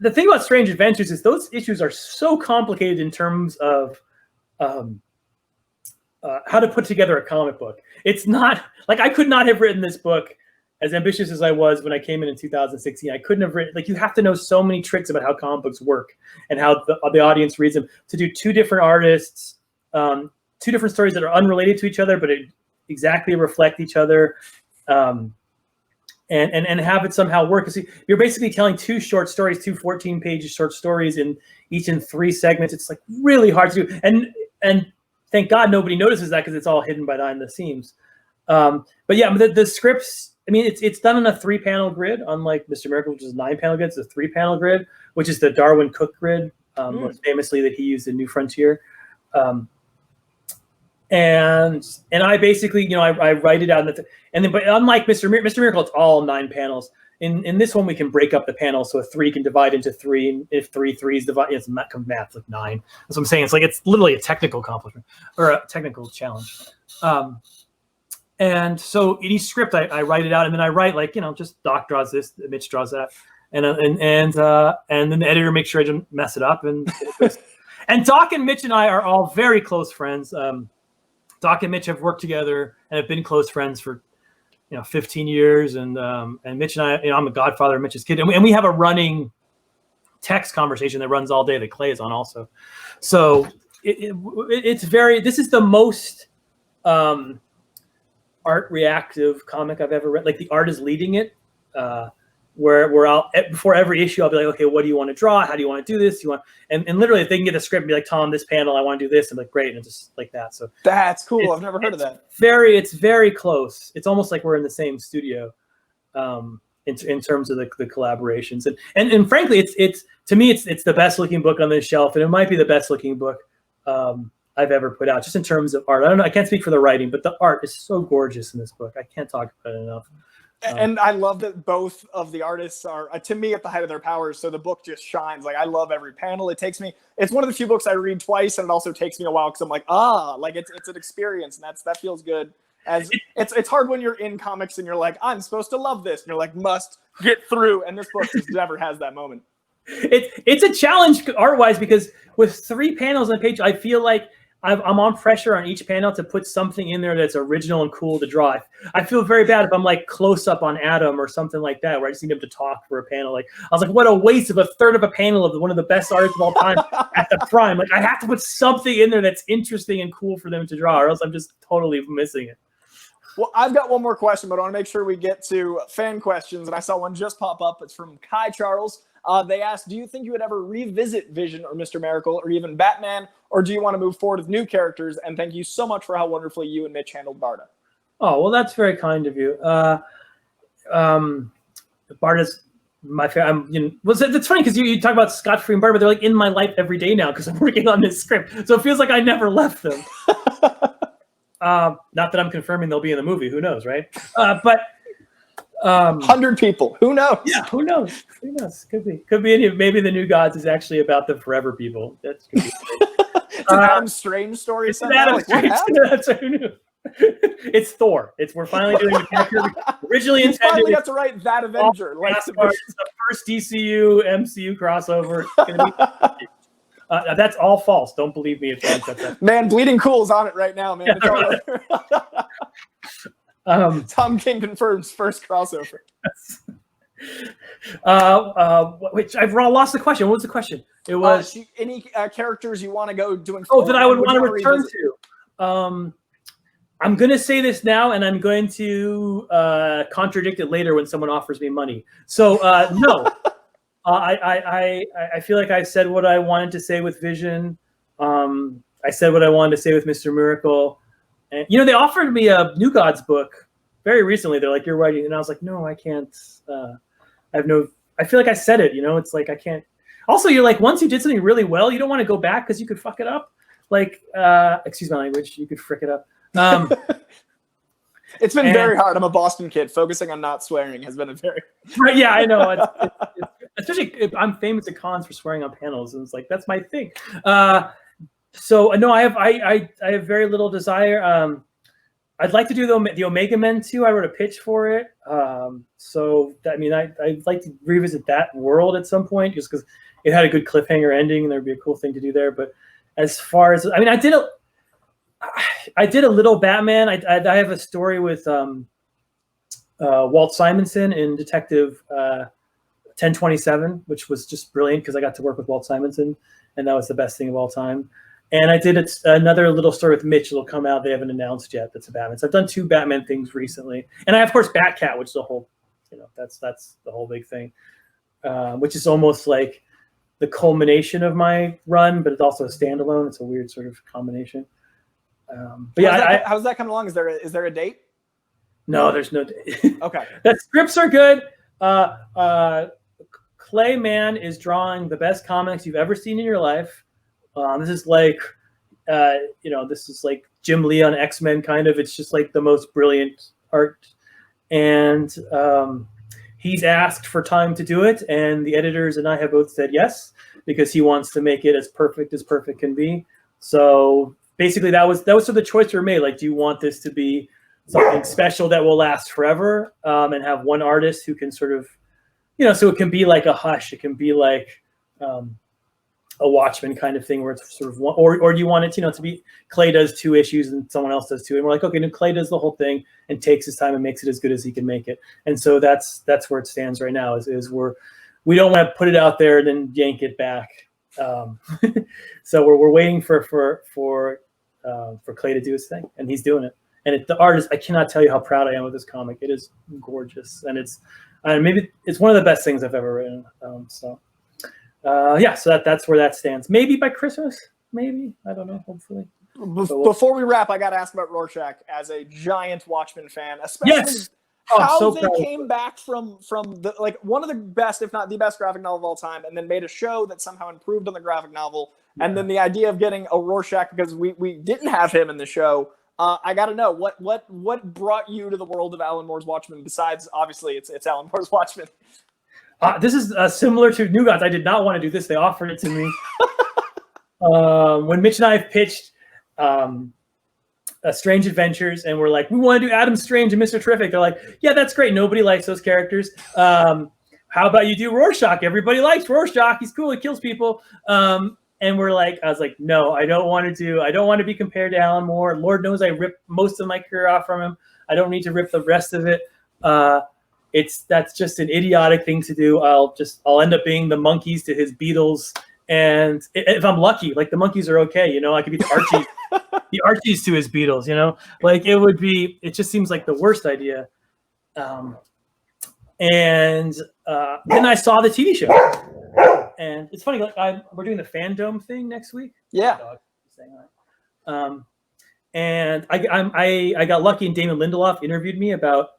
[SPEAKER 3] the thing about Strange Adventures is those issues are so complicated in terms of how to put together a comic book. It's not, like I could not have written this book as ambitious as I was when I came in 2016. I couldn't have written, like you have to know so many tricks about how comic books work and how the audience reads them. To do 2 different artists, 2 different stories that are unrelated to each other, but exactly reflect each other, and have it somehow work. So you're basically telling 2 short stories, 2 14-page short stories in 3 segments. It's like really hard to do, and thank God nobody notices that because it's all hidden behind the seams. But yeah, the scripts. I mean, it's done on a 3-panel grid, unlike Mr. Miracle, which is 9-panel grid. It's a 3-panel grid, which is the Darwin Cook grid, most famously that he used in New Frontier. And I basically, I write it out, but unlike Mr. Miracle, it's all 9 panels. In this one, we can break up the panels, so a 3 can divide into 3. And if 3 threes divide, it's math like 9. That's what I'm saying. It's like it's literally a technical accomplishment or a technical challenge. And so in each script, I write it out, and then I write like just Doc draws this, Mitch draws that, and then the editor makes sure I don't mess it up. And Doc and Mitch and I are all very close friends. Doc and Mitch have worked together and have been close friends for 15 years, and Mitch and I, I'm a godfather of Mitch's kid, and we have a running text conversation that runs all day that Clay is on also. So it's very, this is the most art reactive comic I've ever read. Like the art is leading it, where I'll, before every issue, I'll be like, okay, what do you want to draw? How do you want to do this? And literally if they can get a script and be like, Tom, this panel, I want to do this. I'm like, great. And just like that. So
[SPEAKER 2] that's cool. I've never heard of that.
[SPEAKER 3] It's very close. It's almost like we're in the same studio, in terms of the collaborations. And frankly, it's to me, it's the best looking book on this shelf. And it might be the best looking book, I've ever put out, just in terms of art. I don't know. I can't speak for the writing, but the art is so gorgeous in this book. I can't talk about it enough.
[SPEAKER 2] And I love that both of the artists are, to me, at the height of their powers. So the book just shines. Like I love every panel. It's one of the few books I read twice, and it also takes me a while because I'm like, like it's an experience, and that feels good. As it's hard when you're in comics and you're like, I'm supposed to love this, and you're like, must get through. And this book just never has that moment.
[SPEAKER 3] It's a challenge art-wise because with 3 panels on a page, I feel like I'm on pressure on each panel to put something in there that's original and cool to draw. I feel very bad if I'm like close up on Adam or something like that, where I just need him to talk for a panel. Like I was like, what a waste of a third of a panel of one of the best artists of all time at the prime. Like I have to put something in there that's interesting and cool for them to draw, or else I'm just totally missing it.
[SPEAKER 2] Well, I've got one more question, but I want to make sure we get to fan questions. And I saw one just pop up. It's from Kai Charles. They asked, do you think you would ever revisit Vision or Mr. Miracle or even Batman, or do you want to move forward with new characters? And thank you so much for how wonderfully you and Mitch handled Barda.
[SPEAKER 3] Oh, well, that's very kind of you. Barda's my favorite. It's funny because you talk about Scott Free and Barda, but they're like in my life every day now because I'm working on this script. So it feels like I never left them. Not that I'm confirming they'll be in the movie. Who knows, right? But
[SPEAKER 2] 100 people. Who knows?
[SPEAKER 3] Yeah, who knows? Who knows? Could be. Maybe the New Gods is actually about the forever people. That's could be.
[SPEAKER 2] It's an Adam Strange story.
[SPEAKER 3] It's an Adam Strange. Who knew? It's Thor. We're finally doing the character originally intended. We
[SPEAKER 2] finally got to write that Avenger.
[SPEAKER 3] It's the first DCU MCU crossover. It's gonna be That's all false. Don't believe me if you said that.
[SPEAKER 2] Man, Bleeding Cool's on it right now, man. It's all over. Tom King confirms first crossover.
[SPEAKER 3] Which I've lost the question. What was the question? It was
[SPEAKER 2] any characters you want to go doing.
[SPEAKER 3] That I would want to return to. I'm going to say this now, and I'm going to contradict it later when someone offers me money. So no, I feel like I said what I wanted to say with Vision. I said what I wanted to say with Mr. Miracle. And they offered me a New Gods book very recently. They're like, "You're writing," and I was like, "No, I can't. I feel like I said it. It's like I can't." Also, you're like, once you did something really well, you don't want to go back because you could fuck it up. Like, excuse my language, you could frick it up.
[SPEAKER 2] It's been very hard. I'm a Boston kid. Focusing on not swearing has been a very
[SPEAKER 3] right. Yeah, I know. Especially if I'm famous at cons for swearing on panels, and it's like that's my thing. So no, I have very little desire. I'd like to do the Omegaman too. I wrote a pitch for it. So I'd like to revisit that world at some point, just because it had a good cliffhanger ending, and there'd be a cool thing to do there. But as far as I did a little Batman. I have a story with Walt Simonson in Detective 1027, which was just brilliant because I got to work with Walt Simonson, and that was the best thing of all time. And I did another little story with Mitch that'll come out. They haven't announced yet. That's a Batman. So I've done 2 Batman things recently, and I of course Batcat, which is a whole, that's the whole big thing, which is almost like the culmination of my run, but it's also a standalone. It's a weird sort of combination. But yeah,
[SPEAKER 2] how's that coming along? Is there a date?
[SPEAKER 3] No, there's no date.
[SPEAKER 2] Okay.
[SPEAKER 3] The scripts are good. Clayman is drawing the best comics you've ever seen in your life. This is like, this is like Jim Lee on X-Men kind of. It's just like the most brilliant art. And he's asked for time to do it, and the editors and I have both said yes, because he wants to make it as perfect can be. So basically that was sort of the choice we made. Like, do you want this to be something special that will last forever, and have one artist who can sort of, so it can be like a Hush, it can be like a Watchman kind of thing where it's sort of one, or do you want it, to be Clay does 2 issues and someone else does 2, and we're like, okay, no, Clay does the whole thing and takes his time and makes it as good as he can make it. And so that's where it stands right now. Is we don't want to put it out there and then yank it back. So we're waiting for Clay to do his thing, and he's doing it. And the artist, I cannot tell you how proud I am of this comic. It is gorgeous, and maybe it's one of the best things I've ever written. So that's where that stands. Maybe by Christmas, maybe, I don't know. Hopefully.
[SPEAKER 2] Before we wrap, I got to ask about Rorschach as a giant Watchmen fan, especially how they came back from the one of the best, if not the best, graphic novel of all time, and then made a show that somehow improved on the graphic novel. Yeah. And then the idea of getting a Rorschach, because we didn't have him in the show. I got to know what brought you to the world of Alan Moore's Watchmen, besides obviously it's Alan Moore's Watchmen.
[SPEAKER 3] This is similar to New Gods. I did not want to do this. They offered it to me. When Mitch and I pitched Strange Adventures, and we're like, we want to do Adam Strange and Mr. Terrific. They're like, yeah, that's great. Nobody likes those characters. How about you do Rorschach? Everybody likes Rorschach. He's cool. He kills people. And I was like, no, I don't want to be compared to Alan Moore. Lord knows I ripped most of my career off from him. I don't need to rip the rest of it. That's just an idiotic thing to do. I'll end up being the monkeys to his Beatles. And if I'm lucky, like the monkeys are okay, I could be the Archies to his Beatles, it just seems like the worst idea. And then I saw the TV show. And it's funny, we're doing the Fandom thing next week.
[SPEAKER 2] Yeah.
[SPEAKER 3] And I got lucky, and Damon Lindelof interviewed me about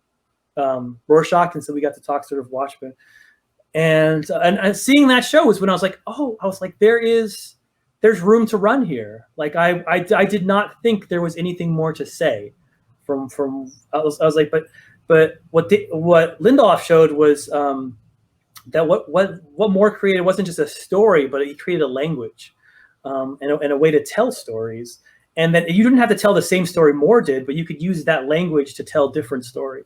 [SPEAKER 3] Rorschach, and so we got to talk sort of Watchmen. And seeing that show was when I was like, there's room to run here. Like I did not think there was anything more to say. I was like, but what Lindelof showed was that what Moore created wasn't just a story, but he created a language, and a way to tell stories. And that you didn't have to tell the same story Moore did, but you could use that language to tell different stories,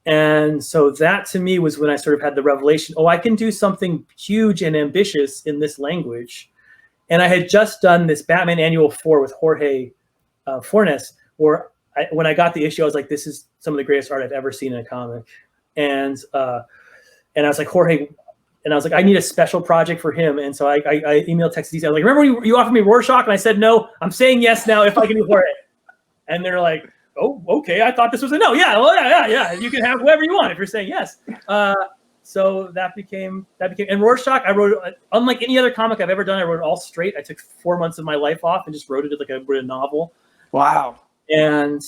[SPEAKER 3] And so that to me was when I sort of had the revelation, I can do something huge and ambitious in this language. And I had just done this Batman Annual 4 with Jorge Fornes, where when I got the issue, I was like, this is some of the greatest art I've ever seen in a comic. And I was like, Jorge, and I was like, I need a special project for him. And so I emailed Tease. I was like, remember when you offered me Rorschach? And I said, no, I'm saying yes now if I can do Jorge. And they're like, oh, okay. I thought this was a no. Yeah, well, yeah. You can have whoever you want if you're saying yes. So that became, and Rorschach, I wrote, unlike any other comic I've ever done, I wrote it all straight. I took 4 months of my life off and just wrote it like I wrote a novel.
[SPEAKER 2] Wow.
[SPEAKER 3] And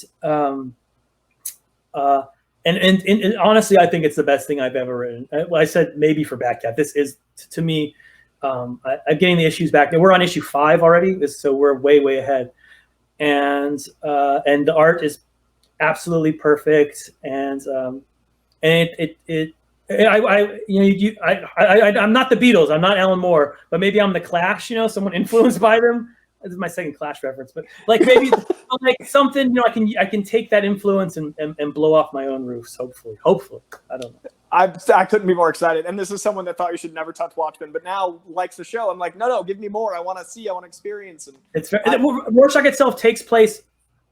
[SPEAKER 3] honestly, I think it's the best thing I've ever written. I said maybe for Batcat. This is, to me, I'm getting the issues back. We're on issue 5 already, so we're way ahead. And the art is absolutely perfect. And I'm not the Beatles. I'm not Alan Moore, but maybe I'm the Clash. Someone influenced by them. This is my second Clash reference, but like maybe like something, I can take that influence and blow off my own roofs. Hopefully, I don't know.
[SPEAKER 2] I couldn't be more excited. And this is someone that thought you should never touch Watchmen, but now likes the show. I'm like, no, give me more. I want to see. I want to experience. And
[SPEAKER 3] it's Rorschach itself takes place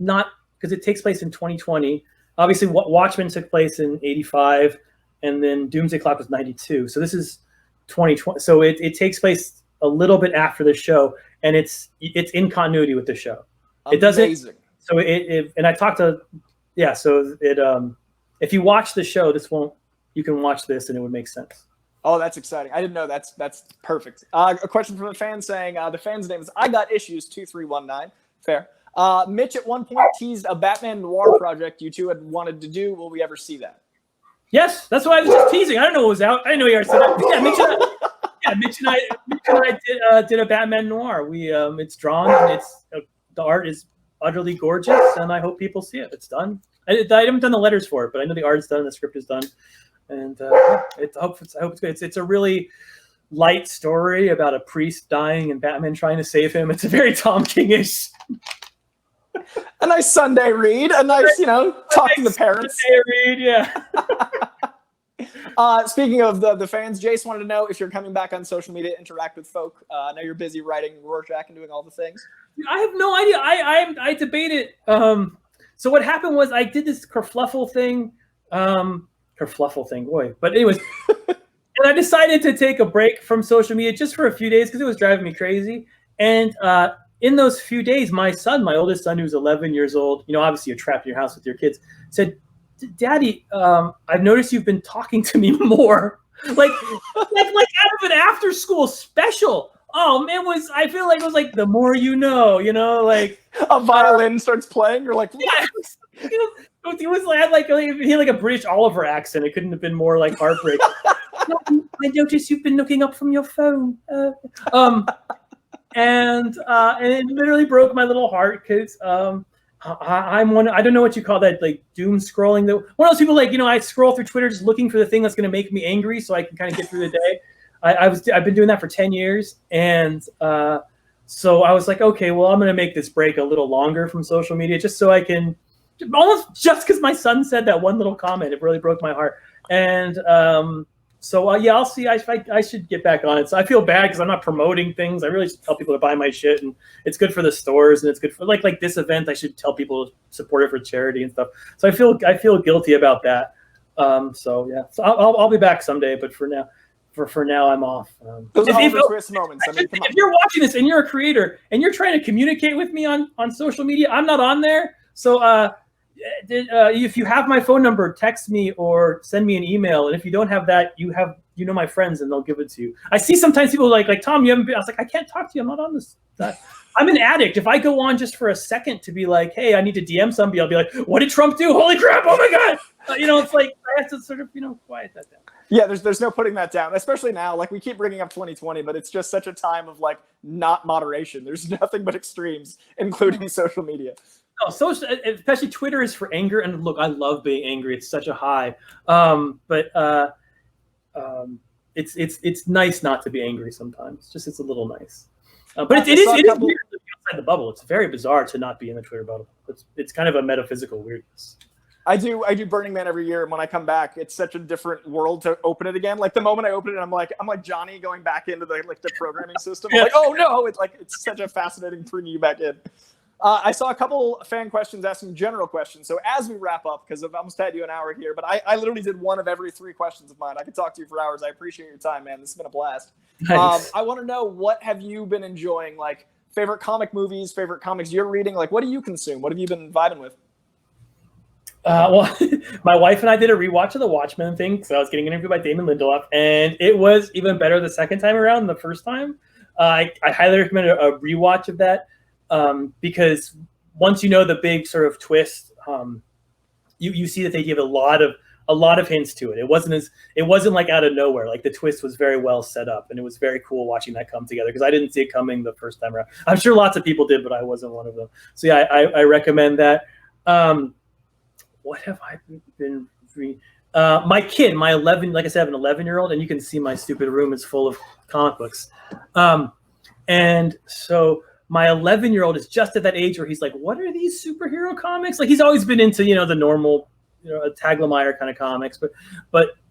[SPEAKER 3] not because it takes place in 2020. Obviously, Watchmen took place in 85, and then Doomsday Clock was 92. So this is 2020. So it takes place a little bit after the show, and it's in continuity with the show. It doesn't. So and I talked to, So if you watch the show, you can watch this and it would make sense.
[SPEAKER 2] Oh, that's exciting. I didn't know. That's perfect. A question from a fan saying, the fan's name is I Got Issues 2319. Fair. Mitch at one point teased a Batman Noir project you two had wanted to do. Will we ever see that?
[SPEAKER 3] Yes, that's why I was just teasing. I don't know what was out. I didn't know you already said that. Yeah, Mitch and I did a Batman Noir. It's drawn and the art is utterly gorgeous, and I hope people see it. It's done. I haven't done the letters for it, but I know the art is done, the script is done, and I hope it's good. It's a really light story about a priest dying and Batman trying to save him. It's a very Tom King-ish.
[SPEAKER 2] A nice Sunday read. A nice, talk to the parents.
[SPEAKER 3] Sunday read, yeah.
[SPEAKER 2] Speaking of the fans, Jace wanted to know if you're coming back on social media to interact with folk. I know you're busy writing Rorschach and doing all the things.
[SPEAKER 3] I have no idea. I debate it. So what happened was I did this kerfluffle thing. Boy. But anyways, and I decided to take a break from social media just for a few days because it was driving me crazy. And in those few days, my oldest son, who's 11 years old, obviously you're trapped in your house with your kids, said, Daddy, I've noticed you've been talking to me more, like out of an after-school special. Oh man, I feel like it was like the more you know, like
[SPEAKER 2] a violin starts playing. You're like,
[SPEAKER 3] yeah, he had like a British Oliver accent. It couldn't have been more like heartbreak. I noticed you've been looking up from your phone, and it literally broke my little heart because I'm one. I don't know what you call that, like doom scrolling. One of those people, I scroll through Twitter just looking for the thing that's going to make me angry, so I can kind of get through the day. I've been doing that for 10 years, and so I was like, okay, well, I'm going to make this break a little longer from social media, just so I can, almost just because my son said that one little comment, it really broke my heart, and I'll see. I should get back on it. So I feel bad because I'm not promoting things. I really should tell people to buy my shit, and it's good for the stores, and it's good for like this event. I should tell people to support it for charity and stuff. So I feel guilty about that. So I'll be back someday, but for now I'm off.
[SPEAKER 2] Those are all the twist moments.
[SPEAKER 3] If you're watching this and you're a creator and you're trying to communicate with me on social media, I'm not on there. So if you have my phone number, text me or send me an email. And if you don't have that, you know my friends, and they'll give it to you. I see sometimes people like Tom, you haven't been. I was like, I can't talk to you. I'm not on this. I'm an addict. If I go on just for a second to be like, hey, I need to DM somebody, I'll be like, what did Trump do? Holy crap! Oh my god! It's like I have to sort of quiet that down.
[SPEAKER 2] Yeah, there's no putting that down, especially now. Like we keep bringing up 2020, but it's just such a time of not moderation. There's nothing but extremes, including social media.
[SPEAKER 3] No, social, especially Twitter is for anger. And look, I love being angry. It's such a high. But it's nice not to be angry sometimes. It's a little nice. But it is weird outside the bubble. It's very bizarre to not be in the Twitter bubble. It's kind of a metaphysical weirdness.
[SPEAKER 2] I do Burning Man every year, and when I come back, it's such a different world to open it again. Like the moment I open it, I'm like Johnny going back into the programming system. I'm like, oh no, it's such a fascinating bringing you back in. I saw a couple fan questions asking general questions. So as we wrap up, because I've almost had you an hour here, but I literally did one of every 3 questions of mine. I could talk to you for hours. I appreciate your time, man. This has been a blast.
[SPEAKER 3] Nice.
[SPEAKER 2] I want to know, what have you been enjoying? Like favorite comic movies, favorite comics you're reading. Like what do you consume? What have you been vibing with?
[SPEAKER 3] Well, my wife and I did a rewatch of the Watchman thing, so I was getting interviewed by Damon Lindelof, and it was even better the second time around than the first time. I highly recommend a rewatch of that. Because once you know the big sort of twist, you see that they give a lot of hints to it. It wasn't like out of nowhere. Like the twist was very well set up, and it was very cool watching that come together because I didn't see it coming the first time around. I'm sure lots of people did, but I wasn't one of them. So yeah, I recommend that. What have I been reading? My kid, my 11, like I said, I have an 11-year-old, and you can see my stupid room is full of comic books. And so my 11-year-old is just at that age where he's like, what are these superhero comics? Like he's always been into, the normal, Taglemeyer kind of comics,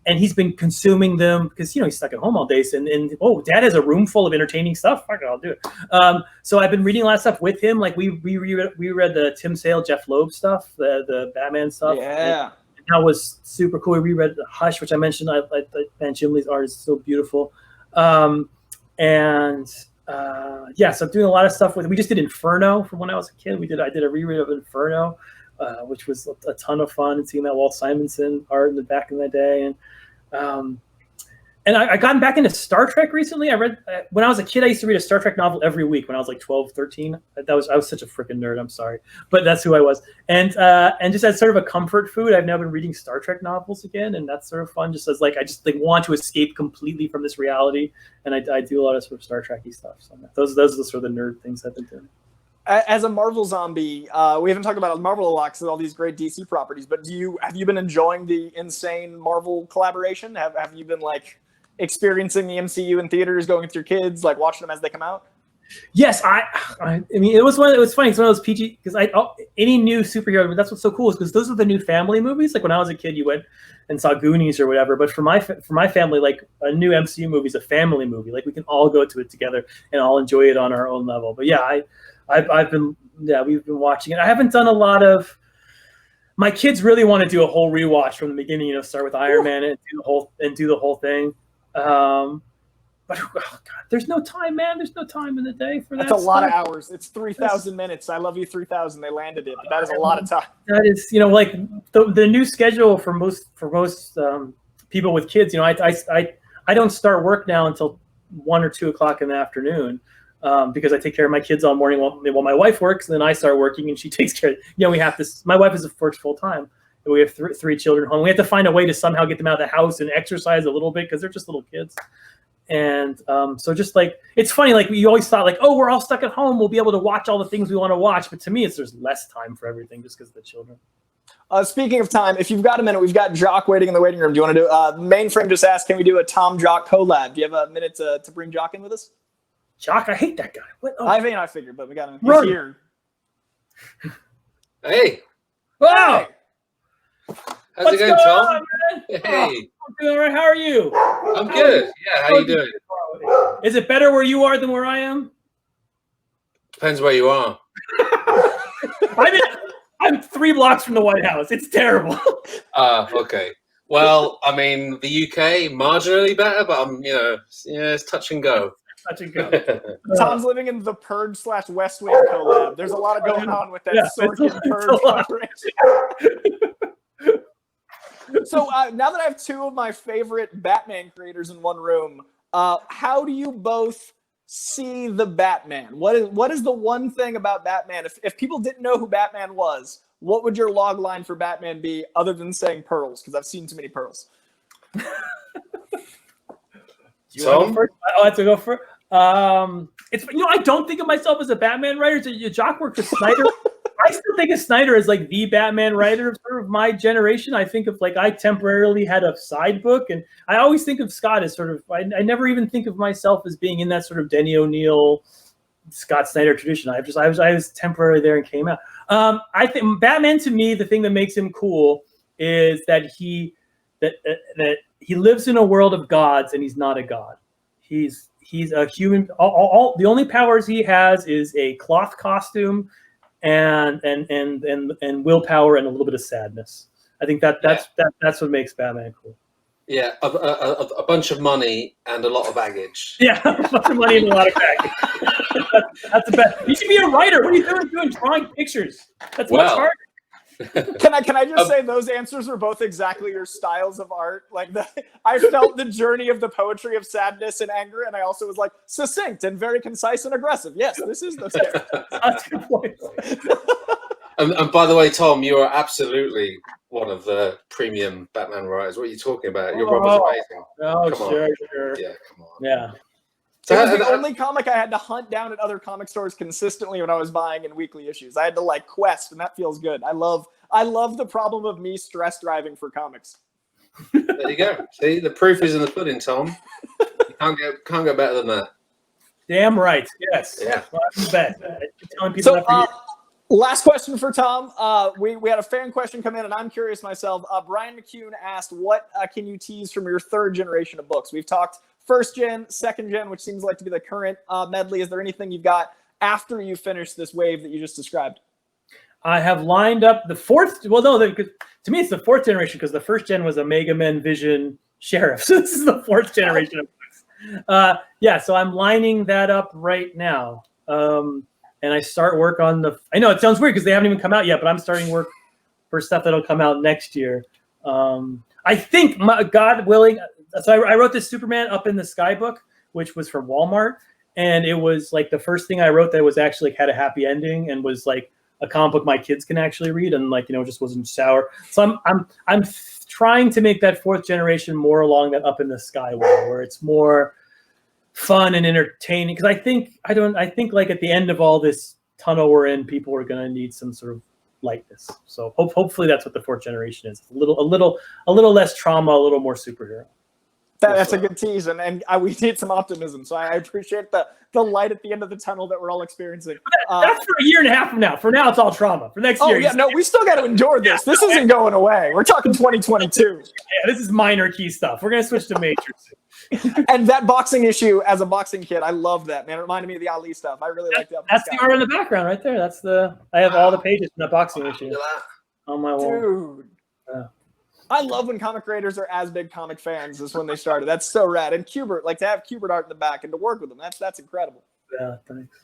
[SPEAKER 3] and he's been consuming them because, he's stuck at home all day. And dad has a room full of entertaining stuff. Fuck it, I'll do it. So I've been reading a lot of stuff with him. Like we read the Tim Sale, Jeff Loeb stuff, the Batman stuff.
[SPEAKER 2] Yeah.
[SPEAKER 3] And that was super cool. We read Hush, which I mentioned. Ben Chimley's art is so beautiful. So I'm doing a lot of stuff with. We just did Inferno from when I was a kid. I did a reread of Inferno, which was a ton of fun, and seeing that Walt Simonson art in the back in the day. And I gotten back into Star Trek recently. I read when I was a kid. I used to read a Star Trek novel every week when I was like 12, 13. I was such a freaking nerd. I'm sorry, but that's who I was. And just as sort of a comfort food, I've now been reading Star Trek novels again, and that's sort of fun. Just as I just want to escape completely from this reality, and I do a lot of sort of Star Trek-y stuff. So those are the sort of the nerd things I've been doing.
[SPEAKER 2] As a Marvel zombie, we haven't talked about Marvel a lot because of all these great DC properties. But have you been enjoying the insane Marvel collaboration? Have you been experiencing the MCU in theaters, going with your kids, watching them as they come out?
[SPEAKER 3] Yes, I mean, it was funny. It's one of those PG because any new superhero. That's what's so cool is because those are the new family movies. Like when I was a kid, you went and saw Goonies or whatever. But for my family, a new MCU movie is a family movie. We can all go to it together and all enjoy it on our own level. But yeah, we've been watching it. I haven't done a lot of. My kids really want to do a whole rewatch from the beginning. Start with Iron Man and do the whole thing. But God, there's no time, man. There's no time in the day for that.
[SPEAKER 2] That's a lot of hours. It's 3,000 minutes. I Love You 3,000. They landed it, but that is a lot of time.
[SPEAKER 3] That is, the new schedule for most people with kids. I don't start work now until 1 or 2 o'clock in the afternoon because I take care of my kids all morning while my wife works, and then I start working and she takes care. We have this. My wife works full time. We have three children home. We have to find a way to somehow get them out of the house and exercise a little bit because they're just little kids. And so just it's funny, we always thought we're all stuck at home. We'll be able to watch all the things we want to watch. But to me, there's less time for everything just because of the children.
[SPEAKER 2] Speaking of time, if you've got a minute, we've got Jock waiting in the waiting room. Do you want to do Mainframe just asked, can we do a Tom Jock collab? Do you have a minute to bring Jock in with us?
[SPEAKER 3] Jock, I hate that guy. What? Oh.
[SPEAKER 2] I figured, but we got him. He's here.
[SPEAKER 4] Hey.
[SPEAKER 3] Wow.
[SPEAKER 4] How's it going, Tom?
[SPEAKER 3] Hey. I'm doing all right. How are you?
[SPEAKER 4] I'm good. Yeah, how you doing?
[SPEAKER 3] Is it better where you are than where I am?
[SPEAKER 4] Depends where you are.
[SPEAKER 3] I'm 3 blocks from the White House. It's terrible.
[SPEAKER 4] Okay. Well, I mean, the UK, marginally better, but it's touch and go.
[SPEAKER 3] Touch and go.
[SPEAKER 2] Tom's living in the Purge / West Wing collab. There's a lot of going on with that Sorkin Purge collaboration. So now that I have 2 of my favorite Batman creators in one room, how do you both see the Batman? What is the one thing about Batman? If people didn't know who Batman was, what would your log line for Batman be other than saying pearls? Because I've seen too many pearls.
[SPEAKER 4] Tom?
[SPEAKER 3] I have to go first. I don't think of myself as a Batman writer. Jock worked with Snyder. I still think of Snyder as the Batman writer of sort of my generation. I think of I temporarily had a side book, and I always think of Scott as sort of. I never even think of myself as being in that sort of Denny O'Neil, Scott Snyder tradition. I was temporarily there and came out. I think Batman, to me, the thing that makes him cool is that he lives in a world of gods, and he's not a god. He's a human. All the only powers he has is a cloth costume, and willpower, and a little bit of sadness. I think that's what makes Batman cool.
[SPEAKER 4] Yeah, a bunch of money and a lot of baggage.
[SPEAKER 3] Yeah, a bunch of money and a lot of baggage. That's the best. You should be a writer. What are you doing drawing pictures? That's much harder.
[SPEAKER 2] Can I just say those answers were both exactly your styles of art? Like I felt the journey of the poetry of sadness and anger, and I also was like succinct and very concise and aggressive. Yes, this is those characters.
[SPEAKER 3] That's a good point.
[SPEAKER 4] And by the way, Tom, you are absolutely one of the premium Batman writers. What are you talking about? Your run was amazing.
[SPEAKER 3] Oh,
[SPEAKER 4] come
[SPEAKER 3] sure.
[SPEAKER 4] on. Yeah, come on.
[SPEAKER 3] Yeah.
[SPEAKER 2] So it was the only comic I had to hunt down at other comic stores consistently when I was buying in weekly issues. I had to like quest, and that feels good. I love the problem of me stress driving for comics.
[SPEAKER 4] There you go. See, the proof is in the pudding, Tom. You can't go better than that.
[SPEAKER 3] Damn right. Yes.
[SPEAKER 4] Yeah.
[SPEAKER 3] Well, that's the best. Telling people that for years.
[SPEAKER 2] Last question for Tom. We had a fan question come in, and I'm curious myself. Brian McCune asked, what can you tease from your third generation of books? We've talked first gen, second gen, which seems like to be the current medley. Is there anything you've got after you finish this wave that you just described?
[SPEAKER 3] I have lined up the fourth. Well, no, to me, it's the fourth generation because the first gen was Omegaman, Vision, Sheriff. So this is the fourth generation of books. Yeah, so I'm lining that up right now. And I start work on I know it sounds weird because they haven't even come out yet, but I'm starting work for stuff that'll come out next year. I think, God willing, so I wrote this Superman Up in the Sky book, which was from Walmart. And it was like the first thing I wrote that was actually had a happy ending and was like a comic book my kids can actually read and like, just wasn't sour. So I'm trying to make that fourth generation more along that Up in the Sky way, where it's more fun and entertaining. Because I think like at the end of all this tunnel we're in, people are going to need some sort of lightness. So hopefully that's what the fourth generation is. A little less trauma, a little more superhero.
[SPEAKER 2] That's a good tease, and we need some optimism. So I appreciate the light at the end of the tunnel that we're all experiencing.
[SPEAKER 3] That's for a year and a half from now. For now, it's all trauma. For next year,
[SPEAKER 2] we still got to endure this. This isn't going away. We're talking 2022.
[SPEAKER 3] Yeah, this is minor key stuff. We're gonna switch to Matrix.
[SPEAKER 2] And that boxing issue, as a boxing kid, I love that, man. It reminded me of the Ali stuff. I really like that.
[SPEAKER 3] That's the art in the background right there. I have all the pages in that boxing issue on my wall.
[SPEAKER 2] Dude.
[SPEAKER 3] Yeah.
[SPEAKER 2] I love when comic creators are as big comic fans as when they started. That's so rad. And Kubert, like to have Kubert art in the back and to work with them, that's incredible.
[SPEAKER 3] Yeah, thanks.